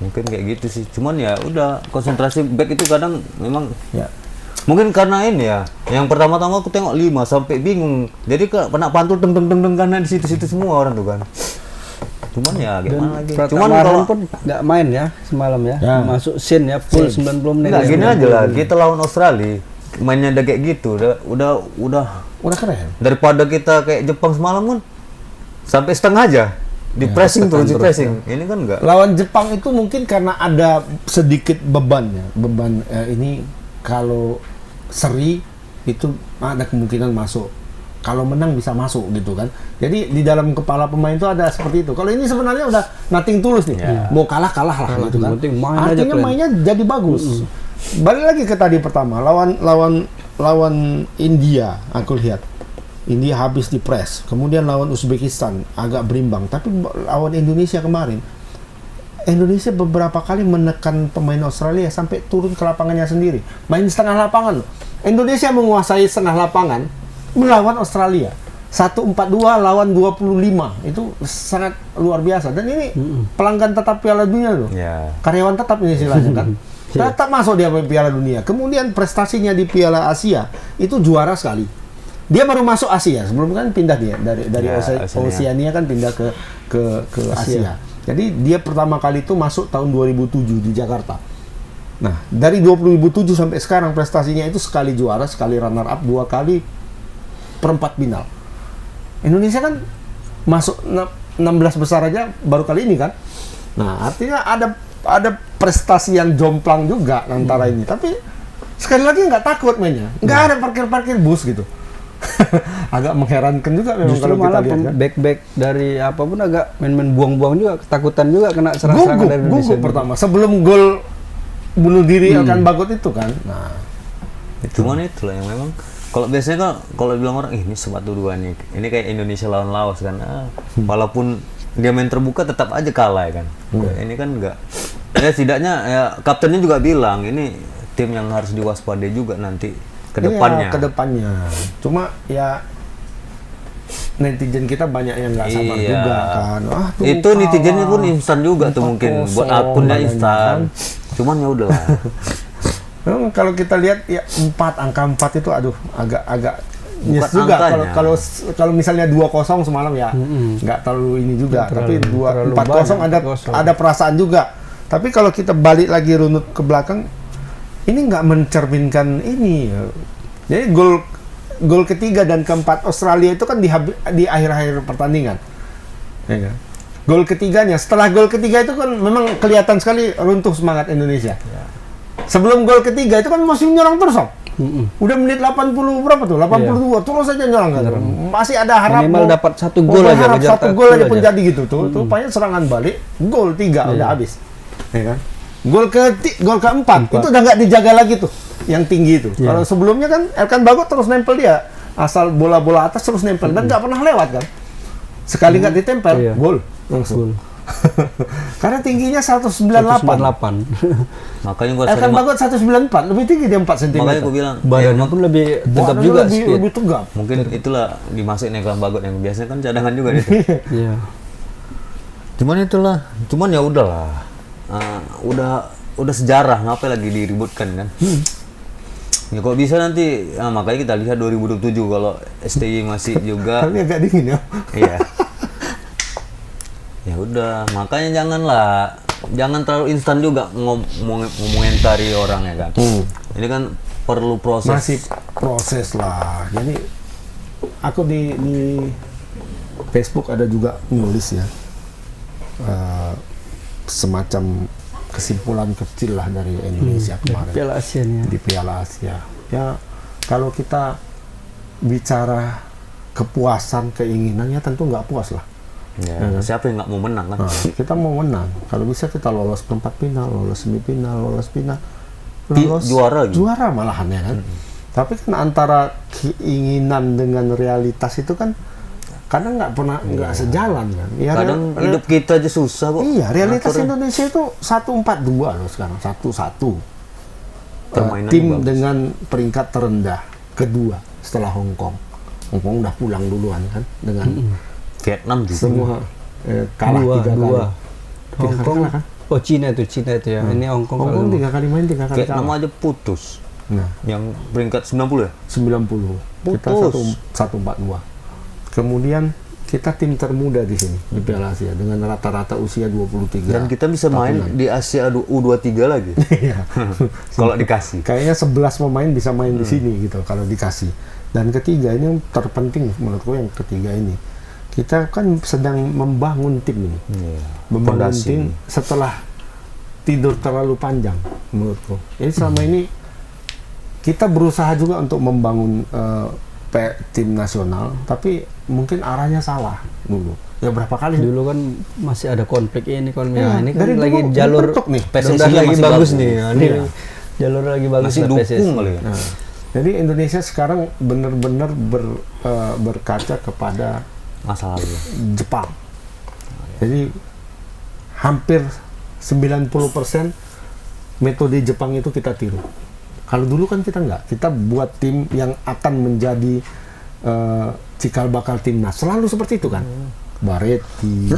Mungkin kayak gitu sih. Cuman ya udah konsentrasi back itu kadang memang mungkin karena ini ya. Yang pertama-tama aku tengok 5 sampai bingung. Jadi kena pantul teng karena di situ-situ semua orang tuh kan. Cuman ya gimana lagi. Cuman kalau pun nggak main ya semalam ya. Masuk scene ya full 90 menit. Nggak gini aja lah. Kita lawan Australia mainnya udah kayak gitu. Udah keren. Daripada kita kayak Jepang semalam kan sampai setengah aja. Di pressing terus. Ini kan enggak. Lawan Jepang itu mungkin karena ada sedikit beban ini kalau seri itu ada kemungkinan masuk. Kalau menang bisa masuk gitu kan. Jadi di dalam kepala pemain itu ada seperti itu. Kalau ini sebenarnya udah nothing tulus nih. Mau kalah lah gitu kan. Artinya mainnya jadi bagus. Balik lagi ke tadi pertama lawan India aku lihat. India habis di press. Kemudian lawan Uzbekistan agak berimbang. Tapi lawan Indonesia kemarin Indonesia beberapa kali menekan pemain Australia sampai turun ke lapangannya sendiri. Main setengah lapangan loh. Indonesia menguasai setengah lapangan melawan Australia. 1-4-2 lawan 25. Itu sangat luar biasa. Dan ini pelanggan tetap Piala Dunia loh. Karyawan tetap ini istilahnya kan. Tetap masuk dia Piala Dunia. Kemudian prestasinya di Piala Asia itu juara sekali. Dia baru masuk Asia. Sebelum kan pindah dia dari Oceania kan pindah ke Asia. Jadi dia pertama kali itu masuk tahun 2007 di Jakarta. Nah, dari 2007 sampai sekarang prestasinya itu sekali juara, sekali runner up, 2 kali perempat final. Indonesia kan masuk 16 besar aja baru kali ini kan. Nah, artinya ada prestasi yang jomplang juga antara ini. Tapi sekali lagi nggak takut mainnya. Nggak ada parkir bus gitu. Agak mengherankan juga memang. Justru kalau kita malah lihat kan. back dari apapun agak main-main buang-buang juga, ketakutan juga kena serangan dari Indonesia. Gugup pertama sebelum gol bunuh diri akan bagot itu kan. Nah, cuman itulah yang memang kalau biasanya kan kalau bilang orang ini sepatu dua nih, ini kayak Indonesia lawan Laos kan. Walaupun dia main terbuka tetap aja kalah ya kan. Ini kan enggak. Ya setidaknya ya kaptennya juga bilang ini tim yang harus diwaspadai juga nanti ke depannya. Iya, ke depannya. Cuma ya netizen kita banyak yang nggak sabar juga kan. Tuh, itu netizennya pun instan juga tuh mungkin buat akunnya instan. Cuman ya udahlah. Memang kalau kita lihat ya angka 4 itu aduh agak nyes juga kalau misalnya 2-0 semalam ya nggak terlalu ini juga, tapi 4-0 ada perasaan juga. Tapi kalau kita balik lagi runut ke belakang ini nggak mencerminkan ini. Jadi gol gol ketiga dan keempat Australia itu kan di akhir-akhir pertandingan. Ya kan? Gol ketiganya, setelah gol ketiga itu kan memang kelihatan sekali runtuh semangat Indonesia. Sebelum gol ketiga itu kan masih nyerang terus, Om. Udah menit 80 berapa tuh? 82 terus aja nyerang kan. Masih ada harap minimal dapat satu gol aja, ngejar satu gol aja pun aja. jadi gitu tuh. Tuh rupanya serangan balik, gol 3 udah habis. Ya kan? Gol keempat itu udah nggak dijaga lagi tuh yang tinggi itu. Kalau sebelumnya kan Elkan Bagot terus nempel dia. Asal bola-bola atas terus nempel dan nggak pernah lewat kan. Sekali nggak ditempel, gol langsung. Karena tingginya 198. Makanya gua Elkan Bagot 194, lebih tinggi dia 4 cm. makanya gua bilang Badannya pun lebih tegap juga sedikit. lebih tegap. mungkin itulah dimasukin Elkan Bagot yang biasanya kan cadangan juga gitu. Iya. Cuman ya udahlah. Udah sejarah, ngapain lagi diributkan kan? Ya kalau bisa nanti, makanya kita lihat 2027 kalau STY masih juga. Tapi agak dingin ya. Iya. Ya udah, makanya jangan terlalu instan juga ngomentari orang ya kan. Ini kan perlu proses. Masih proses lah. Jadi aku di Facebook ada juga nulis ya. Semacam kesimpulan kecil lah dari Indonesia kemarin Piala Asia nih ya. di Piala Asia. Ya kalau kita bicara kepuasan, keinginannya tentu nggak puas lah. Ya, siapa yang nggak mau menang kan? Nah, kita mau menang. Kalau bisa kita lolos perempat final, lolos semifinal, lolos final, lolos juara malahan ya kan. Tapi kan antara keinginan dengan realitas itu kan kadang nggak sejalan kan. Ya, Kadang hidup kita aja susah kok. Iya, realitas Ngatur. Indonesia itu 1-4-2 loh sekarang, 1-1. Permainannya Tim bagus. dengan peringkat terendah kedua setelah Hong Kong. Hong Kong udah pulang duluan kan dengan Vietnam juga. semua kalah 3 kali. Dua. Tiga Hong kali Kong. kalah, kan? Oh Cina itu ya. Ini Hong Kong. Hong Kong 3 kali main, 3 kali Vietnam kalah. aja putus. Nah, Yang peringkat 90 ya? 90. Kita Putus. 1-4-2. Kemudian kita tim termuda di sini di Piala Asia dengan rata-rata usia 23. Dan kita bisa main di Asia U23 lagi. Iya. Kalau dikasih. Kayaknya 11 pemain bisa main di sini gitu kalau dikasih. Dan ketiga ini yang terpenting menurutku, yang ketiga ini. Kita kan sedang membangun tim ini. Iya. Membangun Fondasi. tim setelah tidur terlalu panjang menurutku. Jadi selama ini kita berusaha juga untuk membangun tim nasional, tapi mungkin arahnya salah dulu. Ya berapa kali Dulu kan masih ada konflik ini kan. Iya, Ini kan dari dulu lagi jalur dibentuk nih. PSSI udah lagi masih bagus bagus. nih. Ini Iya. jalur lagi bagus Masih lah dukung PSSI. kali ya. Nah, jadi Indonesia sekarang benar-benar berkaca kepada Masa lalu. Jepang. Jadi hampir 90% metode Jepang itu kita tiru. Kalau dulu kan kita nggak, kita buat tim yang akan menjadi cikal bakal timnas. Selalu seperti itu kan. Bareti,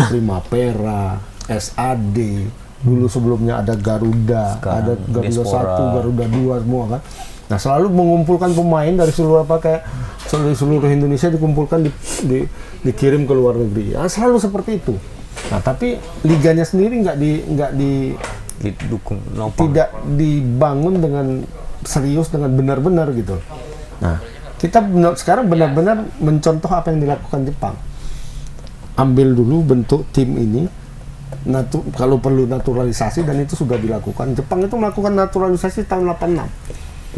Primavera, SAD, dulu sebelumnya ada Garuda, Sekarang ada Garuda Diaspora. 1, Garuda 2 semua kan. Nah, selalu mengumpulkan pemain dari seluruh seluruh Indonesia, dikumpulkan dikirim ke luar negeri. Ya, selalu seperti itu. Nah, tapi liganya sendiri nggak Didukung nopang. tidak dibangun dengan serius, dengan benar-benar gitu. Nah, kita sekarang benar-benar mencontoh apa yang dilakukan Jepang. Ambil dulu bentuk tim ini, kalau perlu naturalisasi, dan itu sudah dilakukan. Jepang itu melakukan naturalisasi tahun 86.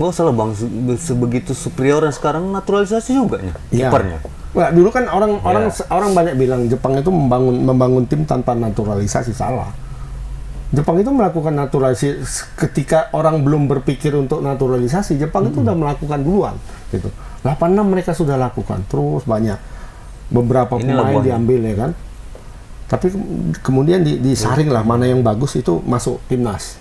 Nggak salah bang, sebegitu superiornya sekarang naturalisasi juga ya, Iya. kipernya. Wah, dulu kan orang banyak bilang Jepang itu membangun tim tanpa naturalisasi. Salah. Jepang itu melakukan naturalisasi ketika orang belum berpikir untuk naturalisasi. Jepang itu udah melakukan duluan gitu. 86 mereka sudah lakukan, terus banyak beberapa Inilah pemain buahnya. diambil ya kan. Tapi kemudian disaring lah mana yang bagus, itu masuk timnas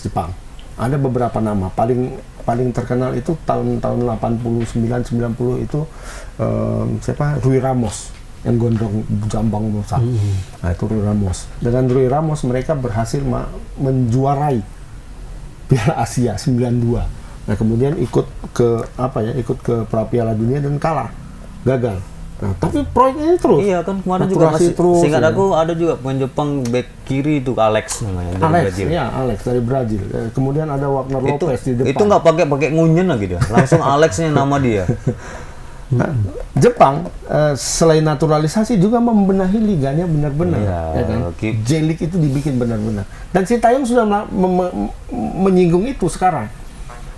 Jepang. Ada beberapa nama, paling terkenal itu tahun 89-90 itu siapa? Rui Ramos yang gondrong jambang besar. Nah, itu Rui Ramos. Dengan Rui Ramos mereka berhasil menjuarai Piala Asia 92. Nah, kemudian ikut ke Piala Dunia dan kalah. Gagal. Nah, tapi proyeknya ini terus. Iya kan kemarin juga Naturalisasi masih terus, seingat ya. aku ada juga pemain Jepang back kiri itu Alex namanya dari Alex, Brazil. ya Alex dari Brazil. Kemudian ada Wagner Lopez di depan. Itu nggak pakai ngunyen lagi dia, langsung Alexnya nama dia. Nah, Jepang selain naturalisasi juga membenahi liganya benar-benar, Iya, ya kan? oke. J-League itu dibikin benar-benar. Dan Sintayong sudah menyinggung itu sekarang.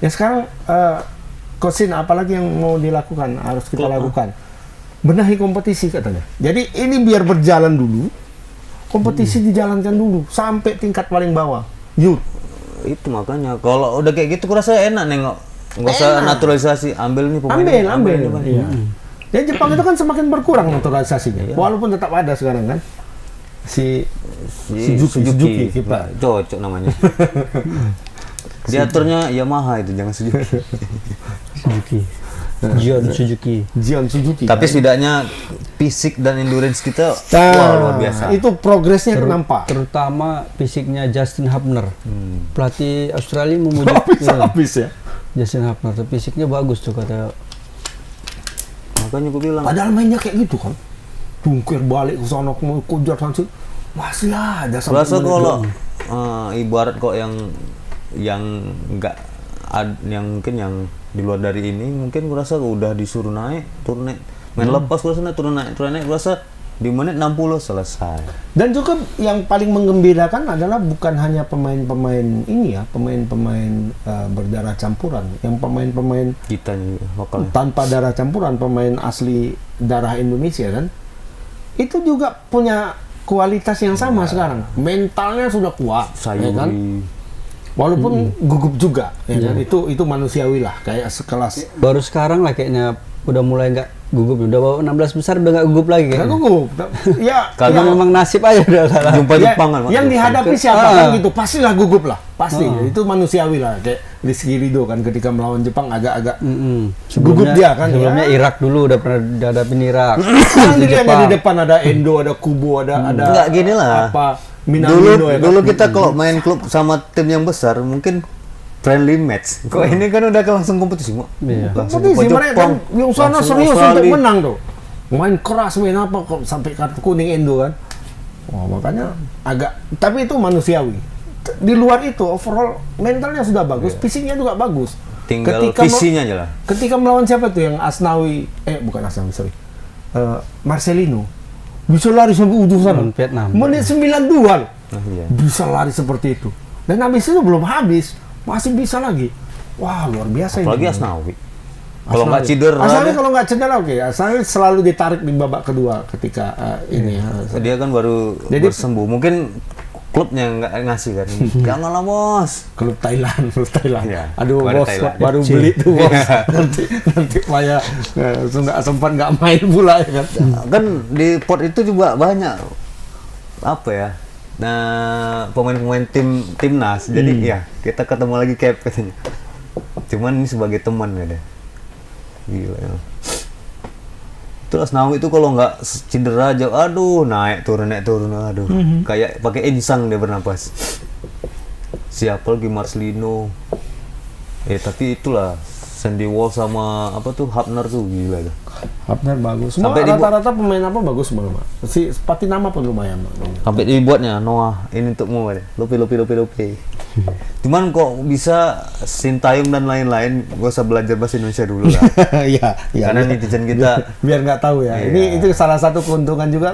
Ya sekarang Kosin apalagi yang mau dilakukan harus kita lakukan. Benahi kompetisi katanya. Jadi ini biar berjalan dulu, kompetisi dijalankan dulu sampai tingkat paling bawah. Youth. Itu makanya kalau udah kayak gitu kurasa enak nengok. Nggak usah naturalisasi, ambil nih pemain. Ambil. ini, Bang. Iya. Dan Jepang itu kan semakin berkurang naturalisasinya. Walaupun tetap ada sekarang kan. Si Suzuki kiper. Cocok namanya. Diaturnya Yamaha itu, jangan Suzuki. Suzuki. Jion Suzuki. Tapi setidaknya fisik dan endurance kita luar biasa. Itu progresnya nampak. Terutama fisiknya Justin Hubner. Pelatih Australia memuji Habis ya. Justin Hubner. Fisiknya bagus tuh kata. Makanya gue bilang. Padahal mainnya kayak gitu kan. Jungkir balik ke sana mau kejar sanksi. Masih ada sampai Rasa menit kalau dua. ibarat kok yang enggak yang mungkin yang di luar dari ini mungkin gue rasa udah disuruh naik turun naik main lepas gue rasa turun naik gue rasa di menit 60 selesai. Dan juga yang paling menggembirakan adalah bukan hanya pemain-pemain ini ya, pemain-pemain berdarah campuran, yang pemain-pemain Kita nih lokal. tanpa darah campuran, pemain asli darah Indonesia kan, itu juga punya kualitas yang sama sekarang. Mentalnya sudah kuat, ya kan? Walaupun gugup juga, ya kan? Itu manusiawi lah, kayak sekelas. Baru sekarang lah kayaknya udah mulai nggak gugup, udah bawa 16 besar udah nggak gugup lagi Nggak kayaknya. gugup. Ya, Karena ya, memang nasib aja udah kalah. Jumpa ya, Jepang kan. yang dihadapi siapa kan gitu, pastilah gugup lah, pasti. Itu manusiawi lah, kayak Rizky Ridho kan ketika melawan Jepang agak-agak gugup dia kan. Sebelumnya ya. Irak dulu udah pernah dihadapin Irak. Sekarang dilihatnya di depan ada Endo, ada Kubo, ada Nggak gini lah. apa Minamino ya kan? Dulu kita kalau main klub sama tim yang besar mungkin friendly match. Kok ini kan udah langsung kompetisi, Mak. Iya. Langsung Kompetisi jumpa mereka kan Jepang, yang sana langsung serius Australia. untuk menang tuh. Main keras, main apa kok sampai kartu kuning Endo kan. Wah, makanya agak, tapi itu manusiawi. Di luar itu overall mentalnya sudah bagus, fisiknya juga bagus. Tinggal visinya aja lah. Ketika melawan siapa tuh yang Asnawi, bukan Asnawi, sorry. Marcelino. Bisa lari sampai ujung sana. Vietnam. Menit 92 loh. Nah, iya. Bisa lari seperti itu. Dan habis itu belum habis, masih bisa lagi. Wah, luar biasa Apalagi ini. Asnawi. Kalau nggak cedera, Asnawi kalau nggak cedera oke. Asnawi selalu ditarik di babak kedua ketika ini ya. dia kan baru sembuh. Mungkin klubnya nggak ngasih kan. Janganlah bos. Klub Thailand. Iya, Aduh baru bos, Thailand. baru beli tuh bos. nanti Maya nggak sempat nggak main pula ya kan. Kan di port itu juga banyak apa ya? Nah, pemain-pemain timnas. Jadi ya kita ketemu lagi kayak katanya. Cuman ini sebagai teman ya deh. Gila ya. Terus Asnawi itu kalau nggak cedera aja, aduh naik turun, aduh. Kayak pakai insang dia bernapas. Siapa lagi Marcelino. Tapi itulah Sandy Walsh sama apa tuh Hubner tuh gila tuh. Hubner bagus. Semua Sampai rata-rata pemain apa bagus semua, Pak. Si Patinama pun lumayan, Pak. Sampai dibuatnya Noah ini untukmu ya. Lope. Cuman kok bisa Sintayong dan lain-lain gak usah belajar bahasa Indonesia dulu lah. Iya, Karena netizen kita biar nggak tahu ya. Iya. Itu salah satu keuntungan juga.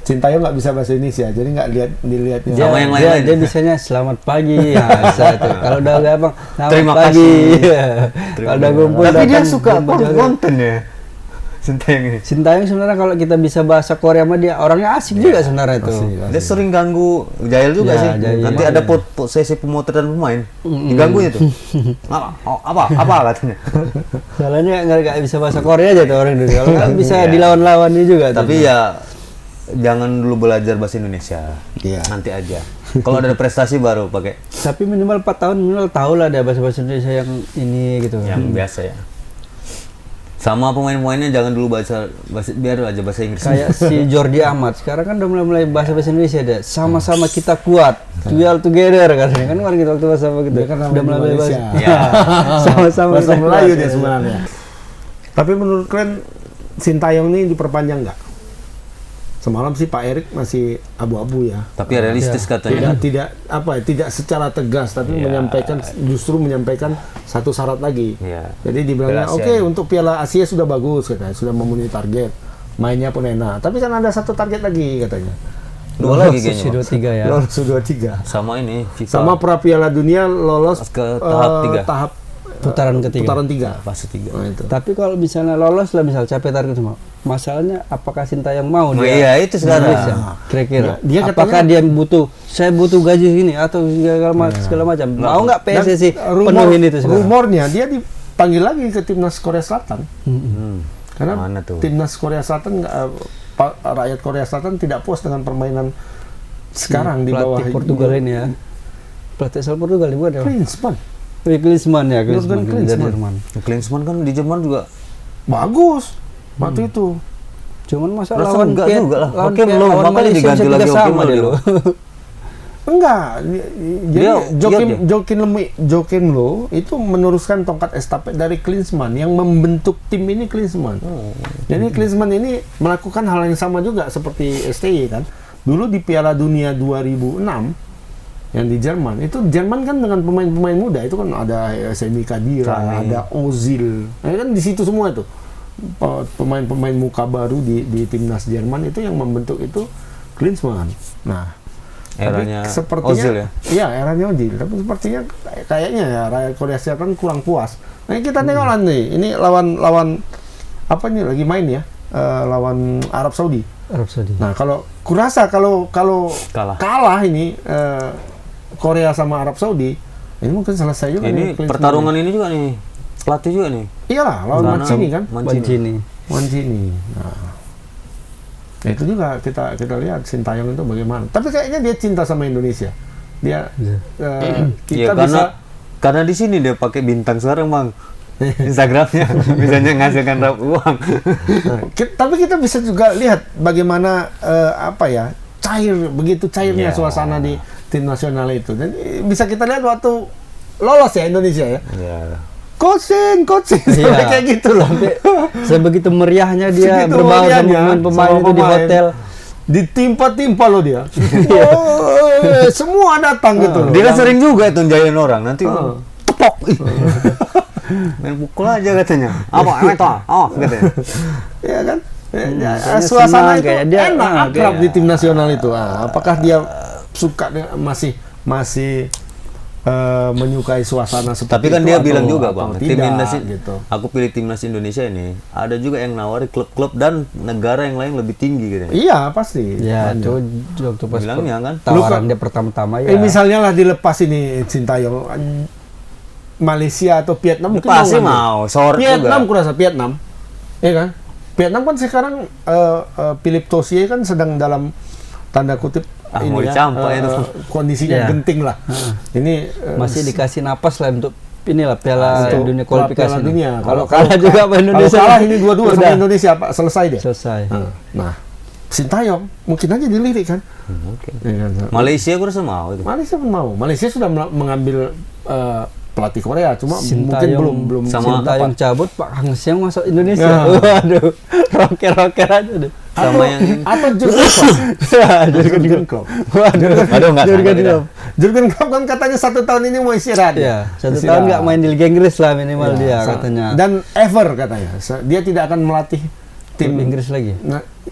Sintayong nggak bisa bahasa Indonesia, jadi nggak dilihatnya. Sama yang lain-lain. Dia bisanya selamat pagi ya, bisa tuh. Kalau udah gampang selamat Terima pagi. kasih. Kalau udah ngumpul Tapi dia datang, suka ngumpul jalan. konten ya. Sintayong ini. Sintayong sebenarnya kalau kita bisa bahasa Korea sama dia orangnya asik juga sebenarnya tuh. Dia sering ganggu Jail juga Ya, sih. Jail. Nanti ada sesi pemotretan pemain. Diganggunya tuh. Apa katanya. Soalnya nggak bisa bahasa Korea aja tuh orang Indonesia. Kalau nggak bisa dilawan-lawannya juga. tuh. Tapi ya jangan dulu belajar bahasa Indonesia. Iya. Nanti aja. Kalau ada prestasi baru pakai Tapi minimal 4 tahun minimal tahu lah ada bahasa Indonesia yang ini gitu. yang biasa ya. Sama pemain-pemainnya jangan dulu biar aja bahasa Inggris. Kayak si Jordi Amat sekarang kan udah mulai bahasa Indonesia deh. Sama-sama kita kuat, we all together katanya kan kemarin kita waktu bahasa apa gitu. Dia kan Udah namanya mulai Malaysia. bahasa. Ya. Sama-sama Bahasa kita Melayu kuat, dia ya. sebenarnya. Tapi menurut kalian Sintayong ini diperpanjang nggak? Semalam sih Pak Erik masih abu-abu ya. Tapi realistis katanya. Tidak secara tegas, tapi justru menyampaikan satu syarat lagi. Iya. Jadi dibilangnya Piala Asia. oke, untuk Piala Asia sudah bagus katanya, sudah memenuhi target, mainnya pun enak. Tapi kan ada satu target lagi katanya. 2 lagi kayaknya. Bang. 23 ya. Lolos U23. Sama ini FIFA. Sama pra Piala Dunia lolos Ke tahap 3. tahap Putaran ketiga. Putaran 3. Fase 3. Nah, itu. Tapi kalau misalnya lolos lah, misal capai target semua. Masalahnya apakah Sintayong mau Oh, dia? iya, itu sekarang. Indonesia? Kira-kira. Dia katanya- apakah dia saya butuh gaji gini atau segala macam. Mau nggak PSSI penuhin itu sekarang? Rumornya dia dipanggil lagi ke timnas Korea Selatan. Karena Mana tuh? timnas Korea Selatan rakyat Korea Selatan tidak puas dengan permainan sekarang di bawah Pelatih Portugal ini ya. Pelatih asal Portugal bukan ya? Klinsmann. Klinsmann ya, Jurgen Klinsmann. Klinsmann. Jerman. Klinsmann kan di Jerman juga Bagus waktu itu. Cuman masa Rasa lawan enggak juga lah. lawan Oke, Piala- belum. lawan Makanya Malaysia diganti bisa lagi 3 sama Oke, dia belum. loh. Enggak, jadi dia- Joakim Low itu meneruskan tongkat estafet dari Klinsmann yang membentuk tim ini Klinsmann. Jadi Klinsmann ini melakukan hal yang sama juga seperti STY kan. Dulu di Piala Dunia 2006 yang di Jerman, itu Jerman kan dengan pemain-pemain muda itu kan ada Semi Khedira, ada Ozil, kan di situ semua itu pemain-pemain muka baru di timnas Jerman itu yang membentuk itu Klinsmann. Nah, Eranya tapi sepertinya, Ozil ya? Iya, eranya Ozil. Tapi sepertinya kayaknya ya rakyat Korea Selatan kurang puas. Nah, kita tengok lah nih. Ini lawan apa nih lagi main ya? Lawan Arab Saudi. Arab Saudi. Nah, kalau kurasa kalau kalah ini Korea sama Arab Saudi, ini mungkin selesai juga nih Ini Klinsmann. pertarungan ini juga nih. Pelatih juga nih. Iyalah, lawan Sana, Mancini kan? Mancini. Mancini. Nah, itu juga kita lihat Sintayong itu bagaimana. Tapi kayaknya dia cinta sama Indonesia. Dia kita Iya, bisa karena di sini dia pakai bintang sekarang, Bang. Instagramnya misalnya ngasihkan uang. Tapi kita bisa juga lihat bagaimana begitu cairnya Iya. suasana di tim nasional itu. Dan bisa kita lihat waktu lolos ya Indonesia ya. Iya. Coaching Iya. kayak gitu loh. Sebegitu meriahnya dia Segitu berbaur sama meriahnya pemain-pemain sama itu di pemain. hotel. Ditimpa-timpa loh dia. Semua datang gitu loh. Dia kan sering juga itu njayain orang. Nanti tepok. Main pukul aja katanya. Apa? Emet toh? Oh, katanya. Iya kan? kayaknya Suasana senang, itu kayak dia, enak, akrab kayak- di tim nasional itu. Apakah dia suka masih menyukai suasana seperti Tapi kan itu dia atau- bilang juga, atau Bang, tim tidak, timnas gitu. aku pilih timnas Indonesia ini. Ada juga yang nawari klub-klub dan negara yang lain lebih tinggi gitu. Iya, pasti. Ya, Banyak. itu waktu pas Bilangnya kan. tawaran dia pertama-tama ya. Misalnya lah dilepas ini Sintayong Malaysia atau Vietnam mungkin Pasti ngambil. mau, short Vietnam juga. kurasa Vietnam. Iya kan? Vietnam kan sekarang Philip Tosie kan sedang dalam tanda kutip mau dicampak itu. kondisinya Ya. genting lah. Ini Masih dikasih napas lah untuk inilah Piala untuk Dunia kualifikasi. Piala ini. Dunia. Kalau kalah juga sama Indonesia. Kalau kalah ini dua-dua sama udah Indonesia Pak, selesai dia. selesai. Nah, Sintayong mungkin aja dilirik kan. Mungkin. Iya kan? Malaysia aku rasa mau itu. Malaysia pun mau. Malaysia sudah mengambil pelatih Korea, cuma mungkin Sintayong belum sama- Sintayong cabut, Pak Hang Seng masuk Indonesia. Nah. Waduh, roker-roker aja deh. Sama yang atau Jurgen Klopp. Aduh, enggak Jurgen sama, Klopp. Jurgen Klopp kan katanya 1 tahun ini mau istirahat. Ya, 1 Istirahat. tahun nggak main di Liga Inggris lah minimal Ya, dia katanya. Dan ever katanya, dia tidak akan melatih Tim tim Inggris lagi.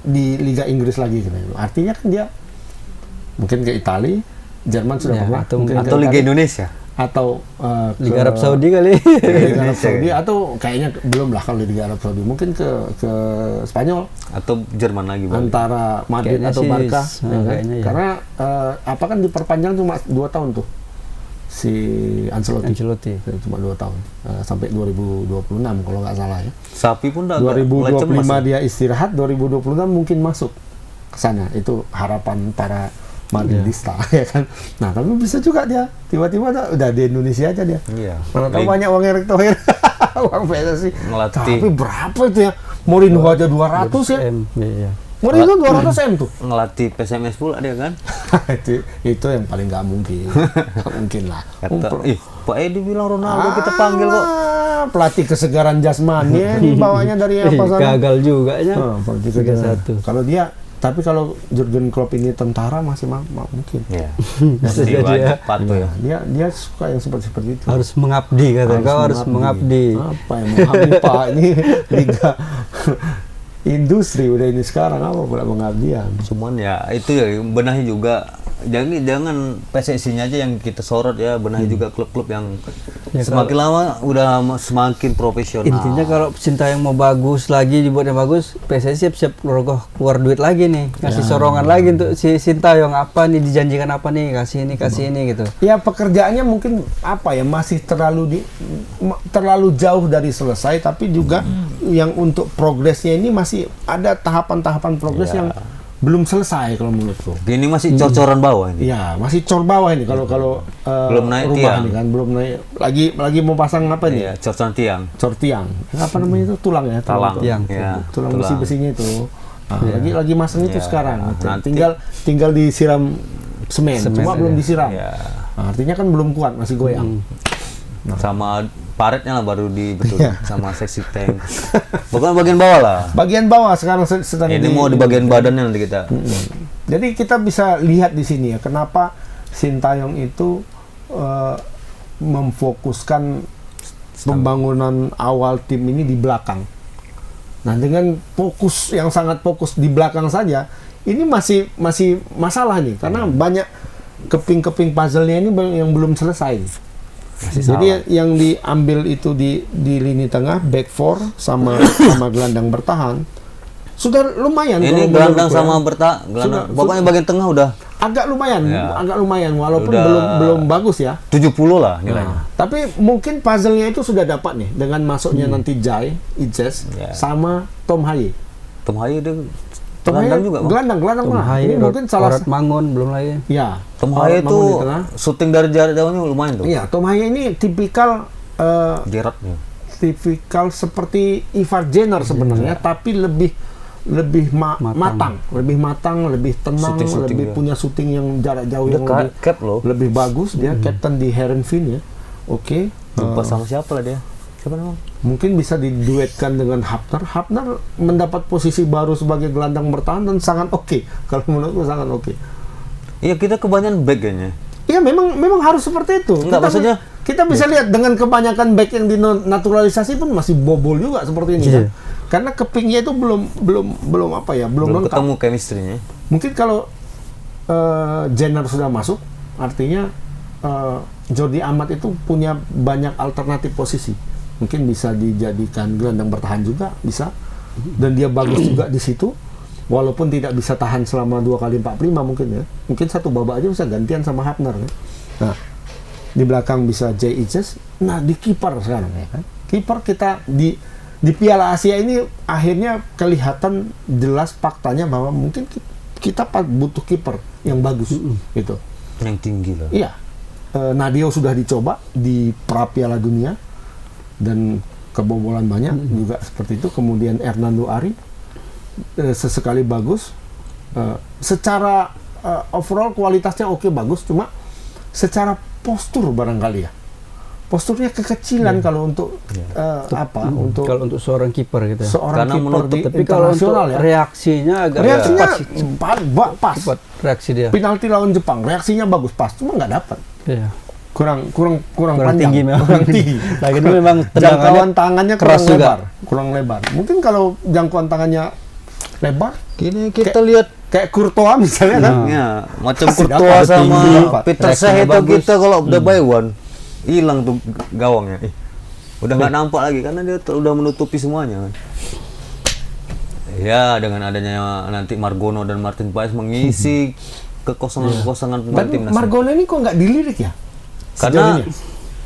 di Liga Inggris lagi katanya. Artinya kan dia mungkin ke Italia, Jerman sudah Ya, pernah, atau mungkin atau ke Liga Italia, Indonesia. atau Liga ke Arab Saudi kali. Liga Arab Saudi atau kayaknya belum lah kalau Liga Arab Saudi, mungkin ke Spanyol Atau Jerman lagi, Bang. antara Madrid Kayaknya atau sih, Barca, kayaknya ya. Karena apa kan diperpanjang cuma 2 tahun tuh si Ancelotti. Cuma 2 tahun sampai 2026 kalau nggak salah ya. Sapi pun udah agak mulai 2025 cemas. dia istirahat, 2026 mungkin masuk ke sana. Itu harapan para Madridista ya kan. Nah, tapi bisa juga dia tiba-tiba udah di Indonesia aja dia. Iya. Mana tahu banyak uang Erick Thohir. Uang PSSI. Ngelatih. Tapi berapa itu ya? Mourinho aja 200 ya. Iya. Mourinho 200 M tuh. Ngelatih PSMS pula dia kan. itu yang paling nggak mungkin. Nggak mungkin lah. Kata, Pak Edi bilang Ronaldo kita panggil kok. pelatih kesegaran jasmani ini bawanya dari apa sana? Gagal juga ya. Pelatih 3-1. kesegaran. Kalau dia, tapi kalau Jurgen Klopp ini tentara masih mungkin. Iya. Bisa Jadi jadi ya. wajib patuh ya. Dia suka yang seperti itu. Harus mengabdi katanya. Kau harus mengabdi. Apa yang mengabdi Pak? Ini liga industri udah ini sekarang apa pula pengabdian. Cuman ya itu ya benahi juga. Jangan PSSI-nya aja yang kita sorot ya, benahi juga klub-klub yang Ya, semakin lama udah semakin profesional. Intinya kalau Sintayong mau bagus lagi, dibuatnya bagus, PSSI siap keluar duit lagi nih, kasih sorongan lagi untuk si Sintayong, apa nih dijanjikan apa nih, kasih ini gitu. Ya pekerjaannya mungkin apa ya masih terlalu jauh dari selesai, tapi juga yang untuk progresnya ini masih ada tahapan-tahapan progres yang belum selesai kalau menurutku. Ini masih cor-coran bawah ini. Ya masih cor bawah ini kalau belum naik rumah tiang. ini kan belum naik lagi mau pasang apa nih? Iya, cor-coran tiang. Cor tiang. Apa namanya itu tulang ya? Talang. Tiang. Ya, Tulang besi-besinya itu. Nah, lagi masang itu Ya, sekarang. nanti. Tinggal disiram semen. Cuma Semen belum aja. disiram. Ya. Nah, artinya kan belum kuat, masih goyang. Sama paretnya lah baru dibetul sama seksi tank. Pokoknya bagian bawah lah. Bagian bawah sekarang sedang Ini mau di bagian badannya nanti kita. Jadi kita bisa lihat di sini ya, kenapa Sintayong itu memfokuskan pembangunan awal tim ini di belakang. Nah, dengan fokus yang sangat fokus di belakang saja, ini masih masalah nih, karena banyak keping-keping puzzle-nya ini yang belum selesai. Jadi yang diambil itu di lini tengah, back four sama gelandang bertahan sudah lumayan. Ini kalau gelandang menurutku ya. sama gelandang. Pokoknya bagian tengah udah agak lumayan, Ya. walaupun Udah belum bagus ya. 70 lah nilainya. Tapi mungkin puzzle-nya itu sudah dapat nih dengan masuknya nanti Jai, Ijes, Ya. sama Tom Haye. Tom Haye dia Tom Haye gelandang juga, Bang. gelandang Tom mah. Haye, Ini mungkin salah Orat Mangun belum lagi. ya. Tom Orat Haye Mangun di itu tengah. syuting dari jarak jauhnya lumayan tuh. Iya, Tom Haye ini tipikal Jeratnya. seperti Ivar Jenner sebenarnya, tapi lebih matang, lebih tenang, Shooting lebih dia. punya syuting yang jarak jauh Dia yang cap loh. lebih bagus. Dia captain di Heerenveen ya. Oke. Lupa sama siapa lah dia. Siapa namanya? Mungkin bisa diduetkan dengan Hapner. Hapner mendapat posisi baru sebagai gelandang bertahan dan sangat oke. Kalau menurutku sangat oke. Iya, kita kebanyakan back kayaknya. Iya, memang harus seperti itu. Enggak, maksudnya kita bisa lihat dengan kebanyakan back yang dinaturalisasi pun masih bobol juga seperti ini kan. Karena kepingnya itu belum apa ya, belum lengkap. ketemu chemistry-nya. Mungkin kalau Jenner sudah masuk, artinya Jordi Amat itu punya banyak alternatif posisi. Mungkin bisa dijadikan gelandang bertahan juga, bisa. Dan dia bagus juga di situ. Walaupun tidak bisa tahan selama 2x45 mungkin ya. Mungkin satu babak aja bisa gantian sama Hapner ya. Nah, di belakang bisa Jay Ijes. Nah, di kiper sekarang ya kan. Kiper kita di Piala Asia ini akhirnya kelihatan jelas faktanya bahwa mungkin kita butuh kiper yang bagus gitu. Yang tinggi lah. Iya. Nadio sudah dicoba di pra Piala Dunia dan kebobolan banyak juga seperti itu. Kemudian Hernando Ari sesekali bagus. Secara overall kualitasnya oke, bagus, cuma secara postur barangkali ya. Posturnya kekecilan kalau untuk untuk Kalau untuk seorang kiper gitu ya. seorang Karena kiper menutup, di Tapi kalau untuk internasional ya. reaksinya agak Reaksinya pas. cepat reaksi dia. Penalti lawan Jepang, reaksinya bagus pas, cuma nggak dapat. Iya. Kurang Kurang panjang, tinggi memang. kurang tinggi. Lagi ini memang Jangkauan tangannya keras juga. kurang lebar. Mungkin kalau jangkauan tangannya lebar, Gini kita lihat kayak Courtois misalnya kan. ya, macam Pasti Courtois dapat, sama tinggi dapat. Peter Reaksinya Seh itu bagus. kita kalau udah by one hilang tuh gawangnya. Udah nggak nampak lagi karena dia udah menutupi semuanya kan. Ya, dengan adanya nanti Margono dan Martin Paes mengisi kekosongan-kekosongan pemain Dan timnas. Margono ini kok nggak dilirik ya? Karena Sejauh ini?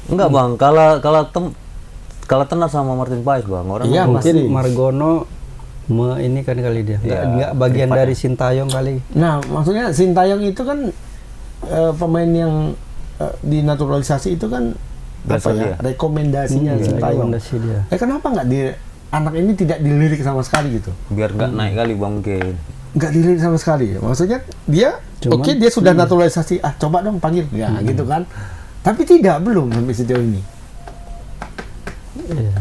enggak Bang, kalau tenar sama Martin Paes Bang, orang Iya, Mungkin pasti. Margono ini kan kali dia. Iya, Nggak bagian privat dari Sintayong kali. Nah, maksudnya Sintayong itu kan pemain yang dinaturalisasi itu kan Berasal apa ya? dia. Rekomendasinya Sintayong. Rekomendasi dia. Kenapa nggak anak ini tidak dilirik sama sekali gitu? biar nggak naik kali Bang mungkin. Nggak dilirik sama sekali. Maksudnya dia Cuman- oke, dia sudah naturalisasi, coba dong panggil ya gitu kan. Tapi belum sampai sejauh ini. Iya.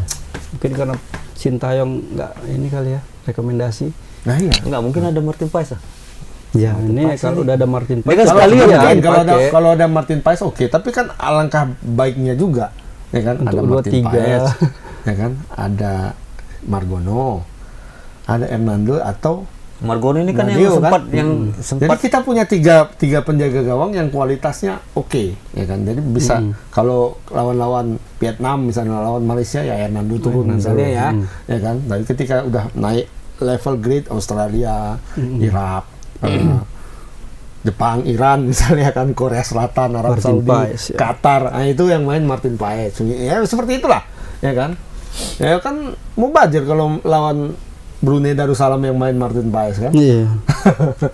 Mungkin karena Sintayong nggak ini kali ya rekomendasi. Nah iya. Enggak mungkin ada Martin Paes lah. Ya ini kalau udah ada Martin Dia kan Paes sekalian iya, Mungkin dipakai. kalau ada Martin Paes oke, tapi kan alangkah baiknya juga, ya kan? Untuk Ada Martin 2-3. Paes, ya kan? Ada Margono, ada Hernando atau Margono ini kan Nadio, yang Jadi sempat kita punya tiga penjaga gawang yang kualitasnya oke, ya kan? Jadi bisa kalau lawan-lawan Vietnam misalnya lawan Malaysia ya Hernando turun misalnya ya, ya kan? Tapi ketika udah naik level grade Australia, Irak, Jepang, Iran misalnya kan, Korea Selatan, Arab Martin Saudi, Paes, ya. Qatar, nah itu yang main Martin Paes. Ya seperti itulah, ya kan? Ya kan mubazir kalau lawan Brunei Darussalam yang main Martin Paes kan? Iya.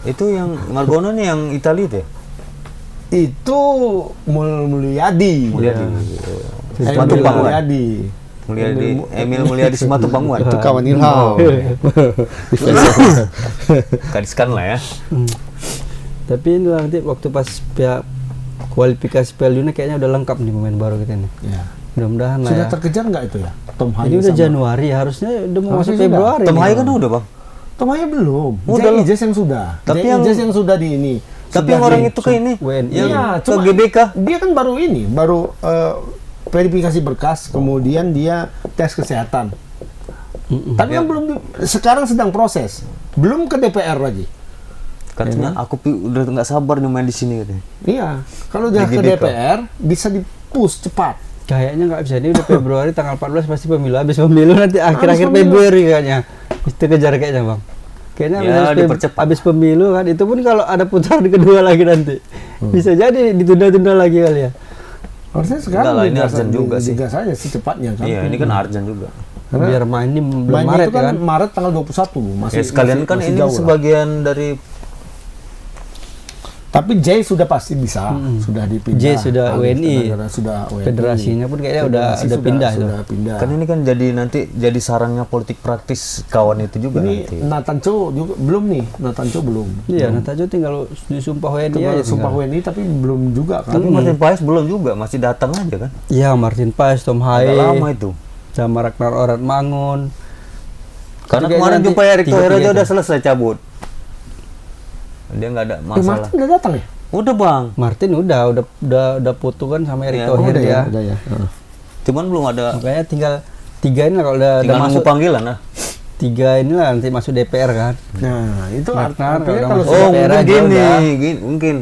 itu yang Margono nih yang Italia itu ya? Itu Mulyadi. Mulyadi. Emil Mulyadi. Emil Mulyadi Simatupangmuan. Itu kawan Ilham. Kadiskan lah ya. Tapi ini nanti waktu pas pihak kualifikasi Piala Dunia kayaknya udah lengkap nih pemain baru kita nih. Ya. Mudah-mudahan lah Sudah ya. terkejar nggak itu ya? Tom Hai Ini udah sama- Januari, harusnya udah mau masuk Harusnya Februari. Tom nih. Hai kan udah bang. Tom Hai belum. Udah loh. Ijaz yang sudah. Tapi Jay yang- Ijaz yang sudah di ini. Tapi Sudah yang orang di- itu ke ini, WNI. yang Iya, ke cuma- GBK. Dia kan baru ini, baru verifikasi berkas, kemudian dia tes kesehatan. Tapi yang belum sekarang sedang proses, belum ke DPR lagi. Katanya aku udah nggak sabar nih main di sini katanya. Iya, kalau udah Di ke GBK. DPR bisa di-push cepat. Kayaknya nggak bisa, ini udah Februari tanggal 14 pasti pemilu. Habis pemilu nanti akhir-akhir pemilu. Februari kayaknya. Itu kejar kayaknya bang. Kayaknya Ya, dipercepat. habis pemilu kan, itu pun kalau ada putaran kedua lagi nanti. Bisa jadi ditunda-tunda lagi kali ya. Harusnya sekarang Enggak lah, ini digas- urgent juga sih. digas aja secepatnya kan. Iya, ini kan Arjan juga. Karena Biar main ini belum mainnya Maret itu kan, kan. Maret tanggal 21 masih. Ya sekalian masih- kan masih ini jauh lah. sebagian dari Tapi Jay sudah pasti bisa, sudah dipindah. Jay sudah Alih WNI. Tenaga sudah WNI. Federasinya pun kayaknya Federasi udah pindah itu. Sudah pindah. kan ini kan jadi nanti jadi sarangnya politik praktis kawan itu juga Ini nanti. Nathan Cho juga belum nih, Nathan Cho belum. Iya, nanti aja tinggal disumpah WNI Tinggal aja. sumpah tinggal. WNI tapi belum juga kan. Tapi Martin Paes belum juga, masih datang aja kan. Iya, Martin Paes, Tom Hai, Agak lama itu. sama Ragnar Oratmangun. Karena Kayaknya kemarin nanti jumpa Erick Thohir tiga-tiga aja udah itu. selesai cabut. Dia nggak ada masalah. Martin udah datang ya? Udah bang, Martin udah putu kan sama Erick Iya, Thohir udah ya. udah ya. Heeh. cuman belum ada. Makanya tinggal 3 ini lah kalau udah Tinggal masuk nunggu panggilan lah. 3 inilah nanti masuk DPR kan. Nah, itu Ragnar, artinya kalau kalau masuk Oh DPR mungkin aja gini, udah.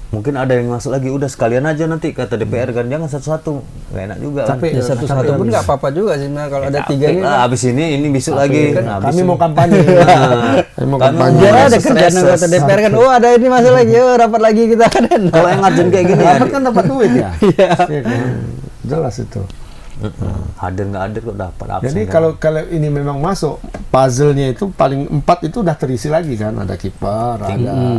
mungkin ada yang masuk lagi. Udah sekalian aja nanti kata DPR kan, jangan satu-satu, nggak enak juga kan. Tapi- Ya satu-satu pun nggak apa-apa juga sih sebenarnya kalau ada 3 ini. Lah, abis ini besok lagi. kan Nah, abis kami ini. mau kampanye. Kami mau Kami kampanye. Biar ada Stress, kerjaan stress. anggota DPR kan. Oh, ada ini masuk lagi. Oh, rapat lagi kita kan. Kalau yang urgent kayak gini ya, Dapat kan dapat duit ya. Iya. Iya kan? Jelas itu. hadir nggak hadir kok dapat absen. Jadi kan. kalau ini memang masuk, puzzle-nya itu paling 4 itu udah terisi lagi kan. Ada kiper,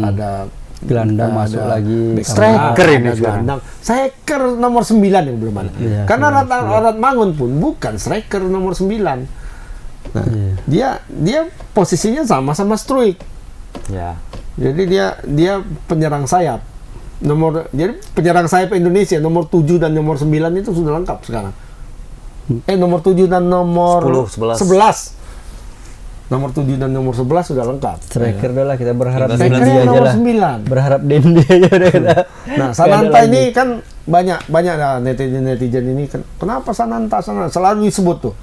ada Gelandang masuk lagi. Striker ini ada sekarang. gelandang. Striker nomor 9 yang belum ada. Iya, Karena Oratmangun pun bukan striker nomor 9. Nah, dia posisinya sama Struijk. Ya. Jadi dia penyerang sayap. Jadi penyerang sayap Indonesia nomor 7 dan nomor 9 itu sudah lengkap sekarang. Nomor 7 dan nomor 10, 11. Nomor 7 dan nomor 11 sudah lengkap. Striker dulu lah kita berharap Striker Dendi yang aja nomor lah. 9. Berharap Dendi aja udah kita. Nah, Nggak ada Sananta lagi. ini kan banyak lah netizen ini kan. Kenapa Sananta selalu disebut tuh.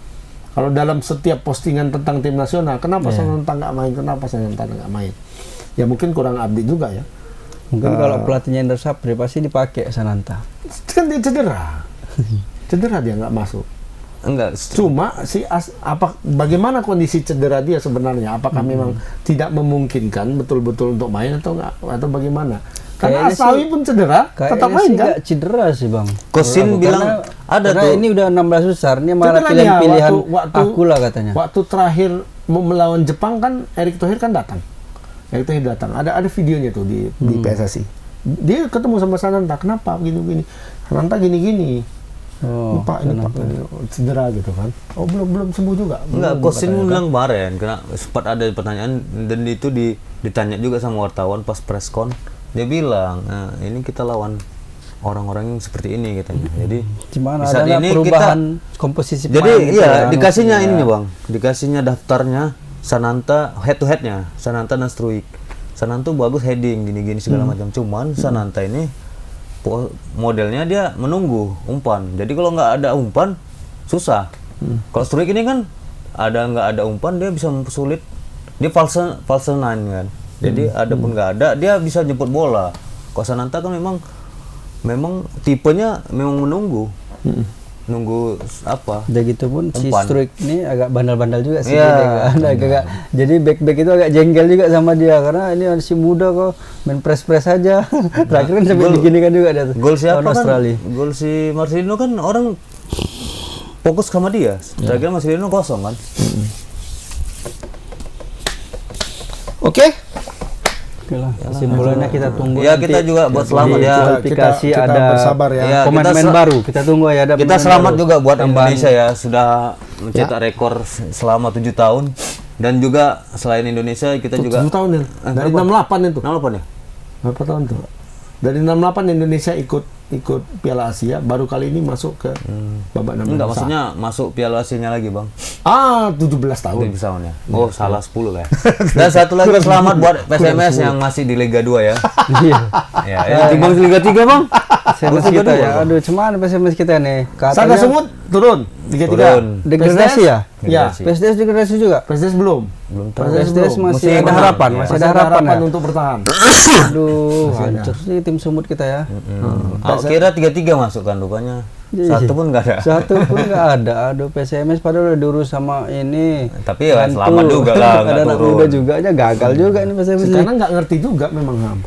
Kalau dalam setiap postingan tentang tim nasional, kenapa Sananta nggak main? Kenapa Sananta nggak main? Ya mungkin kurang update juga ya. Mungkin kalau pelatihnya Indra Sapri pasti dipakai Sananta. Kan dia cedera. Cedera dia nggak masuk. Enggak. Cuma bagaimana kondisi cedera dia sebenarnya? Apakah memang tidak memungkinkan betul-betul untuk main atau enggak, atau bagaimana? Karena Kayaknya Asawi pun cedera, tetap Kayaknya main sih kan? nggak cedera sih bang. Kosin Karena- bilang ada karena tuh. ini udah 16 besar, ini malah Cederanya pilihan-pilihan waktu- aku lah katanya. Waktu terakhir mau melawan Jepang kan Erick Thohir kan datang. Erick Thohir datang. Ada videonya tuh di PSSI. Dia ketemu sama Sananta. Kenapa gini-gini? Sananta gini-gini. Oh, Pak ini Pak cedera gitu kan. Oh belum sembuh juga. Enggak, Belum Kosin katanya, bilang kemarin kena sempat ada pertanyaan dan itu ditanya juga sama wartawan pas press con. Dia bilang, "Nah, ini kita lawan orang-orang yang seperti ini katanya. Jadi Cuman di saat ada ini perubahan komposisi jadi pemain gitu iya ya. dikasihnya Ya. ininya bang, dikasihnya daftarnya Sananta head to headnya Sananta dan Struik. Sananta bagus heading gini-gini segala macam. Cuman Sananta ini modelnya dia menunggu umpan. Jadi kalau nggak ada umpan susah. Kalau Struik ini kan nggak ada umpan dia bisa mempersulit. Dia false nine kan. Jadi ada pun nggak ada dia bisa jemput bola. Kalau Sananta kan memang tipenya memang menunggu. Nunggu apa? Udah gitu pun si Umpan. Struik ini agak bandal-bandal juga sih Iya. dia kan. Agak jadi back itu agak jengkel juga sama dia karena ini masih muda kok main press aja. Terakhir kan sampai diginikan juga dia. Gol siapa lawan kan? Australia. Gol si Marcelino kan orang fokus sama dia. Terakhir Marcelino kosong kan. Oke. Oke lah, kesimpulannya kita tunggu Ya, nanti kita juga buat di selamat ya. kualifikasi Kita ada bersabar ya. Ya, pemain-pemain kita baru. Kita tunggu ya ada Kita pemain selamat baru. juga buat Tambahan. Indonesia ya sudah mencetak rekor selama 7 tahun dan juga selain Indonesia kita juga 7 tahun ya. Dari berapa? 68 itu. Kenapa nih? Berapa tahun tuh? Dari 68 Indonesia ikut Piala Asia, baru kali ini masuk ke babak 16 Enggak, besar. maksudnya masuk Piala Asia-nya lagi, Bang. 17 tahun. Lebih tahun ya. Oh, salah 10 lah ya. Dan satu lagi selamat buat PSMS yang masih di Liga 2 ya. Iya. Ya, timbang di Liga 3, Bang. PSMS Liga kita 2, ya. Bang. Aduh, cuman PSMS kita nih. Sada Semut turun 33. Turun. Degradasi ya? Ya. Degradasi. PSDS degradasi juga. PSDS belum. Belum tahu. PSDS masih ada menang. harapan, Ya. masih ada harapan ya. untuk bertahan. Aduh, hancur sih tim Sumut kita ya. Aku kira 3-3 masuk kan rupanya. Iya. Satu pun nggak ada. Satu pun nggak ada. Aduh, PSMS padahal udah diurus sama ini. Tapi ya Hantu. selamat juga lah, nggak Ada anak turun. muda juga aja gagal juga ini PSMS. Karena nggak ngerti juga memang Ham.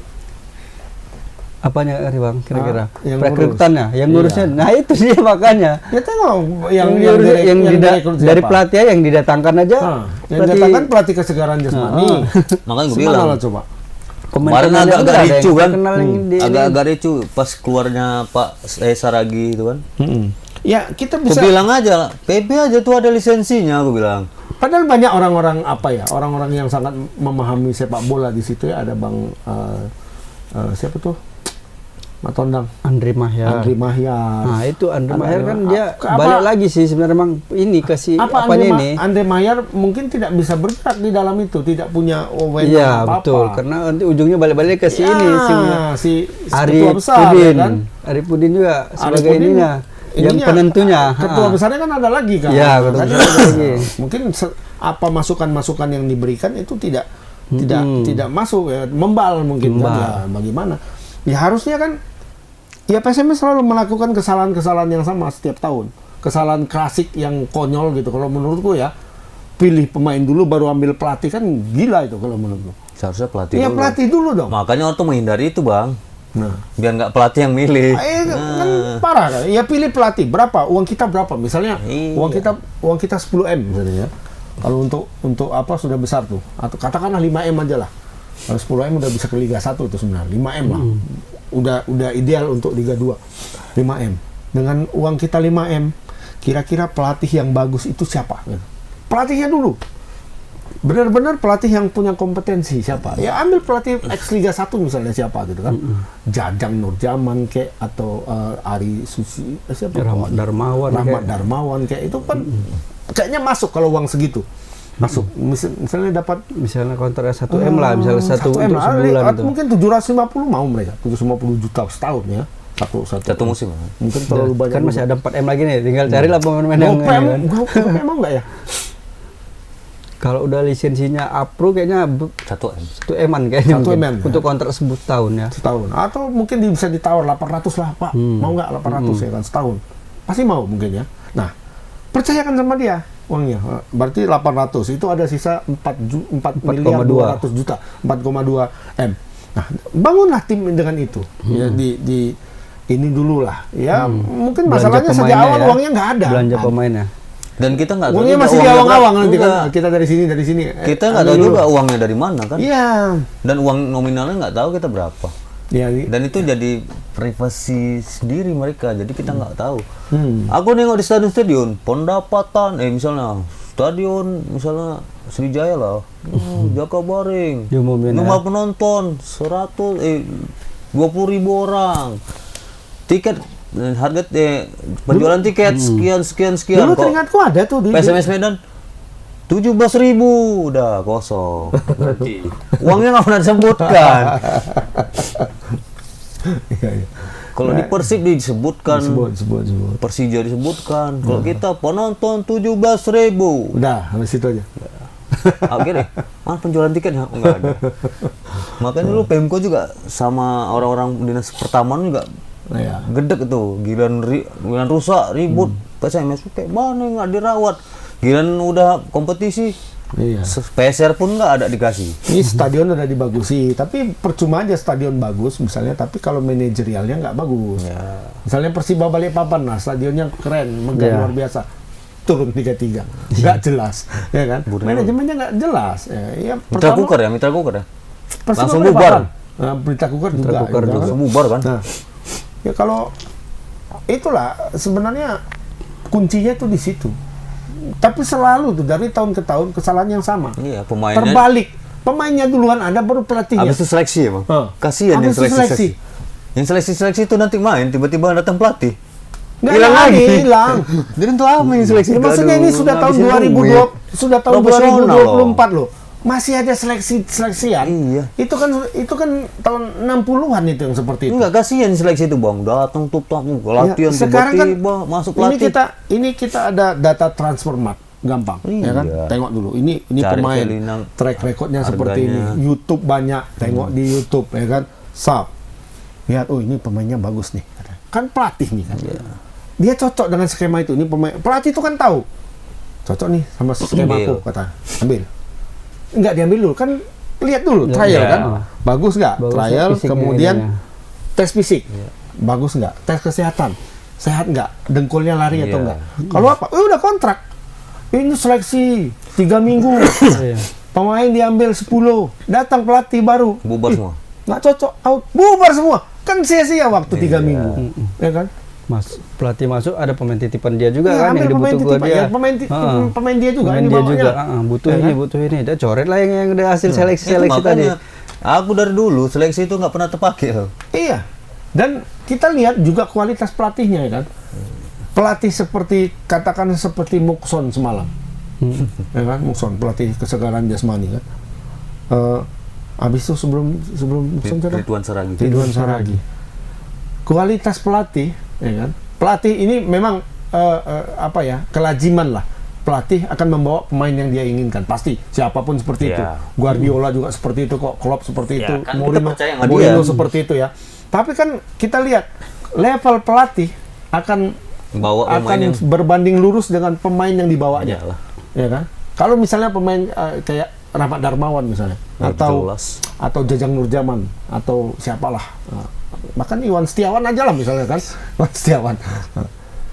Apanya ngerti Bang kira-kira? yang Perekrutannya, ngurus. yang ngurusnya. Nah, itu dia makanya. Ya tengok Yang, direk- yang direkrut dari siapa? pelatih yang didatangkan aja. Yang datangkan pelatih kesegaran jasmani. Makanya gue Semana bilang. lah coba. Kemarin Pemain-pemain agak-agak yang ricu kan. terkenal yang di ini. Agak-agak ricu pas keluarnya Pak Saragi itu kan. Ya kita Gue bisa. bilang aja, PB aja tuh ada lisensinya, aku bilang. Padahal banyak orang-orang orang-orang yang sangat memahami sepak bola di situ ya. Ada Bang siapa tuh? Matondang. Andri Mahyar. Andri Mahyar. Nah, itu Andri Ada- Mahyar kan dia apa- balik lagi sih sebenarnya Bang ini ke si apanya ini. Andre Mahyar mungkin tidak bisa bergerak di dalam itu, tidak punya wewenang Iya, apa-apa. betul. Karena nanti ujungnya balik-balik ke si ini si ketua Arif besar, Pudin. ya kan? Arif Pudin juga sebagai Pudin, ininya. Yang penentunya. Ketua besarnya kan ada lagi kan. Iya, ketua Kan? besarnya ada lagi. Mungkin apa masukan-masukan yang diberikan itu tidak masuk ya, membal mungkin kan ya, bagaimana? Ya harusnya kan ya PSMS selalu melakukan kesalahan-kesalahan yang sama setiap tahun. Kesalahan klasik yang konyol gitu. Kalau menurutku ya, pilih pemain dulu baru ambil pelatih kan gila itu kalau menurutku. Seharusnya pelatih Iya dulu. pelatih dulu dong. Makanya orang tuh menghindari itu, Bang. Nah, Biar nggak pelatih yang milih. kan parah kan? Ya pilih pelatih berapa? Uang kita berapa? Misalnya Iya. uang kita 10M misalnya ya. Kalau untuk apa sudah besar tuh. Atau katakanlah 5M aja lah. Kalau 10M udah bisa ke Liga 1 itu sebenarnya. 5M lah. Udah ideal untuk Liga 2. 5M. Dengan uang kita 5M, kira-kira pelatih yang bagus itu siapa? Pelatihnya dulu. Benar-benar pelatih yang punya kompetensi siapa? Ya ambil pelatih ex Liga 1 misalnya siapa gitu kan. Jajang Nurjaman kayak atau Ari Susi siapa? Rahmat Darmawan. Rahmat Darmawan kayak itu kan kayaknya masuk kalau uang segitu. Masuk. Misalnya dapat Misalnya kontrak 1M lah, misalnya 1 untuk 1M lah. sebulan itu. Mungkin 750 mau mereka. 750 juta setahun ya. Satu musim. Mungkin terlalu banyak. Kan masih ada 4M lagi nih, tinggal carilah pemain-pemain yang Gopem, ini kan. Gopem emang enggak ya? Kalau udah lisensinya approve kayaknya 1M. 1M-an kayaknya 1M, mungkin. ya? Untuk kontrak setahun ya. Setahun. Atau mungkin bisa ditawar 800 lah, Pak. Mau nggak 800 ya kan setahun? Pasti mau mungkin ya. Nah, percayakan sama dia uangnya. Berarti 800 itu ada sisa 4 miliar 200 juta, 4,2 M. Nah, bangunlah tim dengan itu. Ya di ini dulu lah. Ya, mungkin Belanja masalahnya sejak pemainnya awal ya. uangnya nggak ada. Belanja pemainnya. Dan kita nggak tahu Uangnya juga masih di uangnya awang-awang berapa. nanti kan. Enggak. Kita dari sini. Kita nggak tahu juga uangnya dari mana kan. Iya. Dan uang nominalnya nggak tahu kita berapa. Ya, Dan itu jadi privasi sendiri mereka, jadi kita nggak tahu. Hmm. Aku nengok di stadion, pendapatan, misalnya stadion, misalnya Sriwijaya lah, Jakabaring, Diumumin rumah penonton 20.000 orang, tiket harga penjualan tiket sekian Dulu kok. teringatku ada tuh di PSMS Medan 17.000 udah kosong. Berarti uangnya nggak pernah disebutkan. Iya, iya. Kalau di Persib disebutkan, Sebut. Persija disebutkan. Kalau kita penonton 17.000. Udah, habis itu aja. Akhirnya, penjualan tiketnya enggak ada. Makanya dulu Pemko juga sama orang-orang dinas pertamanan juga Iya. gedek tuh, giliran rusak, ribut, PSMS kayak mana nggak dirawat. Giliran udah kompetisi, Iya. PSR pun nggak ada dikasih. Ini stadion udah dibagusi, tapi percuma aja stadion bagus misalnya, tapi kalau manajerialnya nggak bagus. Misalnya Persiba Balikpapan, nah stadionnya keren, megah luar biasa, turun 3-3, nggak jelas, ya kan? Manajemennya nggak jelas. Ya, Mitra Kukar ya. Persiba Langsung Balikpapan. bubar. Nah, Mitra Kukar juga. Langsung bubar kan? Nah, ya kalau itulah sebenarnya kuncinya tuh di situ. Tapi selalu tuh dari tahun ke tahun kesalahan yang sama. Iya, pemainnya. Terbalik. Pemainnya duluan ada baru pelatihnya. Habis itu seleksi ya, Bang. Kasihan yang Habis itu seleksi. Yang seleksi itu nanti main, tiba-tiba datang pelatih. Nggak lagi, hilang. Jadi untuk apa yang seleksi? Ya, maksudnya ini sudah tahun 2020, sudah tahun 2024 loh. Masih ada seleksian. Iya. Itu kan tahun 60-an itu yang seperti itu. Enggak, kasihan seleksi itu, Bang. Datang latihan sekarang kan tiba-tiba masuk pelatih. ini kita ada data transfermarkt, gampang, ya kan? Iya. Tengok dulu. Ini Cari pemain, Ferdinand, track recordnya seperti ini. harganya. YouTube banyak, tengok di YouTube, ya kan? Sub. Lihat, oh ini pemainnya bagus nih. Kan pelatih nih kan. Dia cocok dengan skema itu. Ini pemain, pelatih itu kan tahu. Cocok nih sama skema aku, kata. Ambil. Enggak diambil dulu, kan lihat dulu, trial kan. Bagus nggak? Trial, kemudian tes fisik. Bagus nggak? Tes kesehatan. Sehat nggak? Dengkulnya lari atau enggak? Kalau apa? Udah kontrak. Ini seleksi 3 minggu. Pemain diambil 10. Datang pelatih baru. Bubar semua. Nggak cocok, out. Bubar semua. Kan sia-sia waktu 3 minggu. Ya kan? Pelatih masuk, ada pemain titipan dia juga Ya, kan yang ambil dibutuhkan dia. Ya, pemain dia juga. Pemain Ini dia bawahnya. juga, butuh ini, butuh ini. Dia coret lah yang udah hasil seleksi Itu tadi. makanya aku dari dulu seleksi itu nggak pernah terpakai loh. Iya. Dan kita lihat juga kualitas pelatihnya ya kan. Pelatih seperti katakan seperti Mukson semalam. Ya kan, Mukson pelatih kesegaran jasmani kan. Habis itu sebelum Mukson Ridwan Saragi. Kualitas pelatih, ya kan? Pelatih ini memang kelaziman lah. Pelatih akan membawa pemain yang dia inginkan, pasti. Siapapun seperti itu. Guardiola juga seperti itu kok, Klopp seperti itu, kan Mourinho seperti itu ya. Tapi kan kita lihat level pelatih akan berbanding lurus dengan pemain yang dibawanya. Ya kan? Kalau misalnya pemain kayak Rahmat Darmawan misalnya, atau Jajang Nurjaman, atau siapalah, bahkan Iwan Setiawan aja lah misalnya kan, Iwan Setiawan,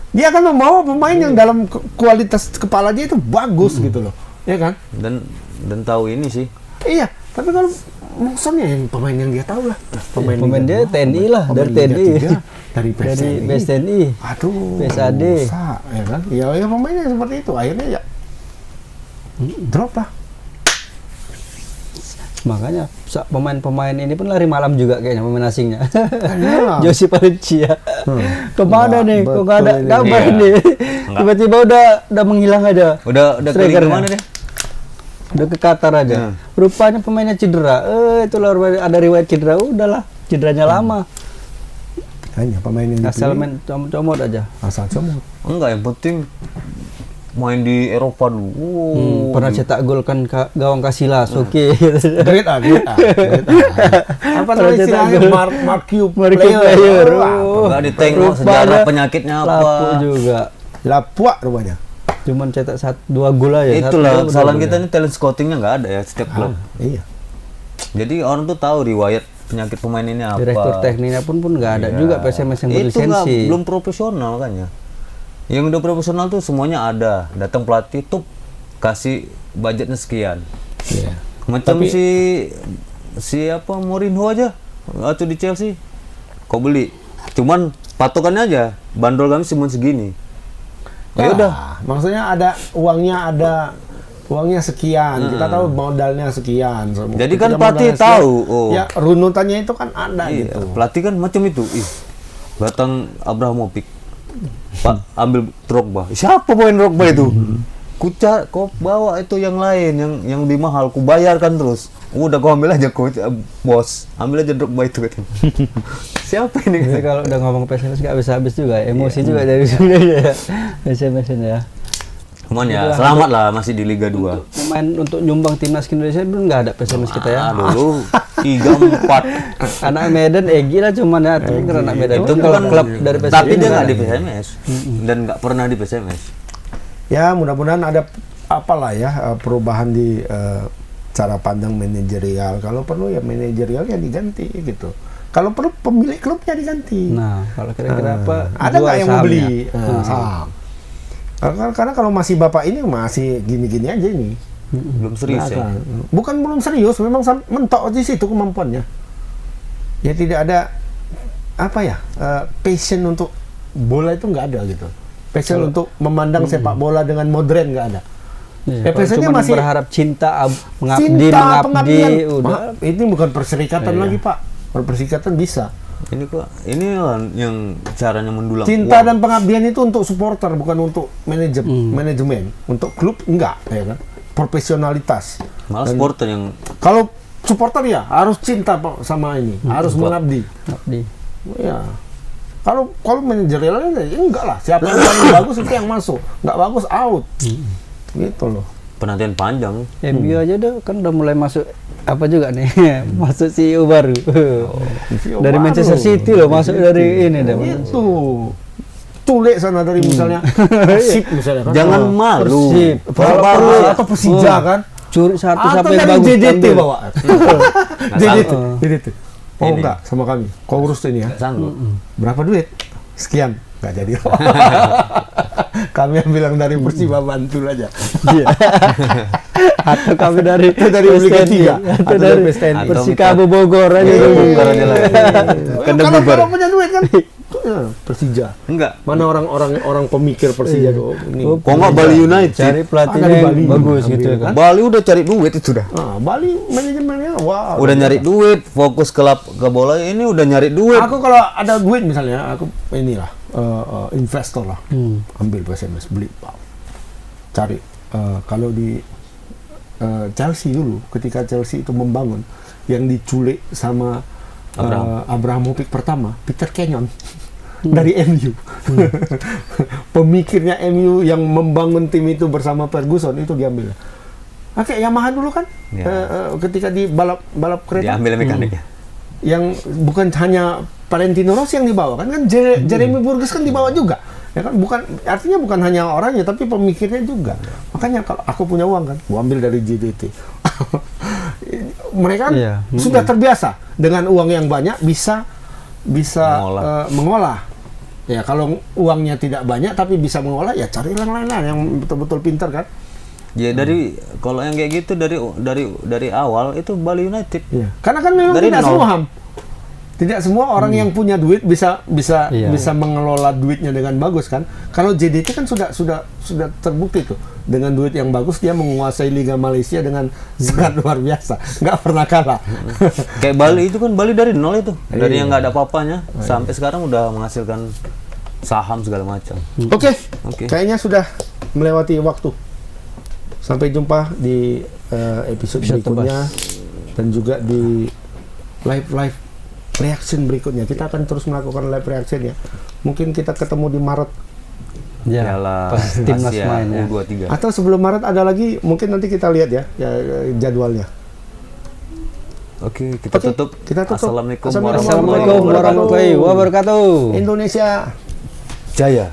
dia akan membawa pemain yang dalam kualitas kepala dia itu bagus gitu loh, ya kan? Dan tahu ini sih. Iya, tapi kalau Mukson ya yang pemain yang dia tahu lah, pemain dia TNI lah, dari TNI, dari PSTNI, aduh, PSAD, ya kan? Ya pemainnya seperti itu, akhirnya ya drop lah. Makanya pemain-pemain ini pun lari malam juga kayaknya, pemain asingnya. Josi Valencia. Kemana nih? Kok nggak ada kabar nih? Tiba-tiba udah menghilang aja. Udah ke mana deh? Udah ke Qatar aja. Rupanya pemainnya cedera. Itulah ada riwayat cedera. Udahlah, cederanya lama. Hanya pemain yang asal main comot aja. Asal comot. Enggak, yang penting main di Eropa dulu. Pernah cetak gol kan gawang Casillas, oke. Grade A. Apa namanya istilahnya? Marquee player. Enggak ditengok sejarah penyakitnya apa. Lapu juga. Lapuak rupanya. Cuman cetak 2 gol aja. Itulah kesalahan kita ini, talent scoutingnya nggak ada ya setiap klub. Iya. Jadi orang tuh tahu riwayat penyakit pemain ini apa. Direktur tekniknya pun nggak ada juga PSMS yang berlisensi. Itu belum profesional makanya. Yang udah profesional tuh semuanya ada. Datang pelatih tuh kasih budgetnya sekian. Yeah. Macam si apa Mourinho aja atau di Chelsea. Kau beli. Cuman patokannya aja bandrol kami cuma segini. Ya udah. Maksudnya ada uangnya sekian. Kita tahu modalnya sekian. Jadi kan pelatih tahu. Ya runutannya itu kan ada gitu. Pelatih kan macam itu. Datang Abramovich, Pak ambil Drogba. Siapa pemain Drogba itu? Kau bawa itu yang lain, yang lebih mahal. Ku bayarkan terus. Udah kau ambil aja bos. Ambil aja Drogba itu katanya. Siapa ini? Jadi kalau udah ngomong PSMS nggak bisa habis juga, emosi juga dari sebenarnya PSMS ya. Cuman ya selamat lah masih di Liga 2. Pemain untuk nyumbang timnas Indonesia dulu nggak ada PSMS kita ya. Dulu 3-4. Anak Medan Egy lah cuman ya, tapi kan anak Medan Itu kalau bukan klub dari PSMS. tapi dia nggak di PSMS dan nggak pernah di PSMS. Ya mudah-mudahan ada apalah ya perubahan di cara pandang manajerial. Kalau perlu ya manajerialnya diganti gitu. Kalau perlu pemilik klubnya diganti. Nah, kalau kira-kira apa? Ada jual nggak yang mau sahamnya? beli saham? Karena kalau masih bapak ini masih gini-gini aja ini. Belum serius Nggak ya. akan. Bukan belum serius, memang mentok di situ kemampuannya. Ya tidak ada apa ya passion untuk bola itu nggak ada gitu. Passion untuk memandang sepak bola dengan modern nggak ada. Iya, kalau passionnya cuma masih berharap cinta, mengabdi, cinta, mengabdi, pengabdian. udah. Ini bukan perserikatan lagi Pak. Kalau perserikatan bisa. Ini kok ini lah yang caranya mendulang Cinta uang. dan pengabdian itu untuk supporter, bukan untuk manajemen. Untuk klub enggak, ya kan? Profesionalitas. Malah supporter yang Kalau supporter ya harus cinta Pak, sama ini, harus mengabdi. Mengabdi. Ya. Kalau manajerialnya ya enggak lah. Siapa yang paling bagus itu yang masuk. Enggak bagus out. Gitu loh. penantian panjang. MU aja udah kan udah mulai masuk apa juga nih masuk CEO baru CEO dari baru. Manchester City loh masuk dari ini deh. Itu culik sana dari misalnya Persib misalnya kan. Jangan malu. Persib. Kalau perlu atau Persija kan. Curi satu Atau sampai dari bagus JDT ambil. bawa. JDT. Oh Ini. enggak sama kami. Kau urus ini ya. Nggak sanggup. Berapa duit? Sekian. Enggak jadi. Kami yang bilang dari Persiba Bantul aja. Iya. Atau kami dari dari Liga 3 atau dari Atau Persikabo Bogor aja. Bogor aja lah. Kalau punya duit kan ya, Persija. Enggak. Mana orang pemikir Persija tuh ini. Oh, Kok nggak Bali United? Cari pelatihnya Ada di yang Bali. bagus Ambil, gitu kan. Bali udah cari duit itu sudah. Ah, Bali manajemennya wow. Udah nyari duit, fokus ke bola ini udah nyari duit. Aku kalau ada duit misalnya, aku inilah investor lah. Ambil PSMS, beli, cari. Kalau di Chelsea dulu, ketika Chelsea itu membangun, yang diculik sama Abramovich pertama, Peter Kenyon dari MU. Pemikirnya MU yang membangun tim itu bersama Ferguson itu diambil. Oke, Yamaha dulu kan, Ya. ketika di balap kereta. Diambil mekaniknya. Yang bukan hanya Valentino Rossi yang dibawa kan Jeremy Burgess kan dibawa juga ya kan, bukan artinya bukan hanya orangnya tapi pemikirnya juga. Makanya kalau aku punya uang kan gua ambil dari JDT. Mereka kan sudah terbiasa dengan uang yang banyak bisa mengolah. Ya kalau uangnya tidak banyak tapi bisa mengolah ya cari yang lain yang betul-betul pintar kan. Ya kalau yang kayak gitu dari awal itu Bali United. Iya. Karena kan memang Dari tidak nol. semua tidak semua orang yang punya duit bisa Iya. bisa mengelola duitnya dengan bagus kan. Kalau JDT kan sudah terbukti tuh dengan duit yang bagus dia menguasai Liga Malaysia dengan sangat luar biasa, nggak pernah kalah. Kayak Bali itu kan Bali dari nol itu, dari Iya. yang nggak ada apa-apanya sampai sekarang udah menghasilkan saham segala macam. Oke, Oke. kayaknya sudah melewati waktu. Sampai jumpa di episode berikutnya dan juga di live reaction berikutnya. Kita akan terus melakukan live reaction ya. Mungkin kita ketemu di Maret Ya, Piala pas timnas Asia main ya. U23. atau sebelum Maret ada lagi. Mungkin nanti kita lihat ya jadwalnya. Oke, kita Oke, tutup. kita tutup. Assalamualaikum Assalamualaikum warahmatullahi wabarakatuh. Indonesia Jaya.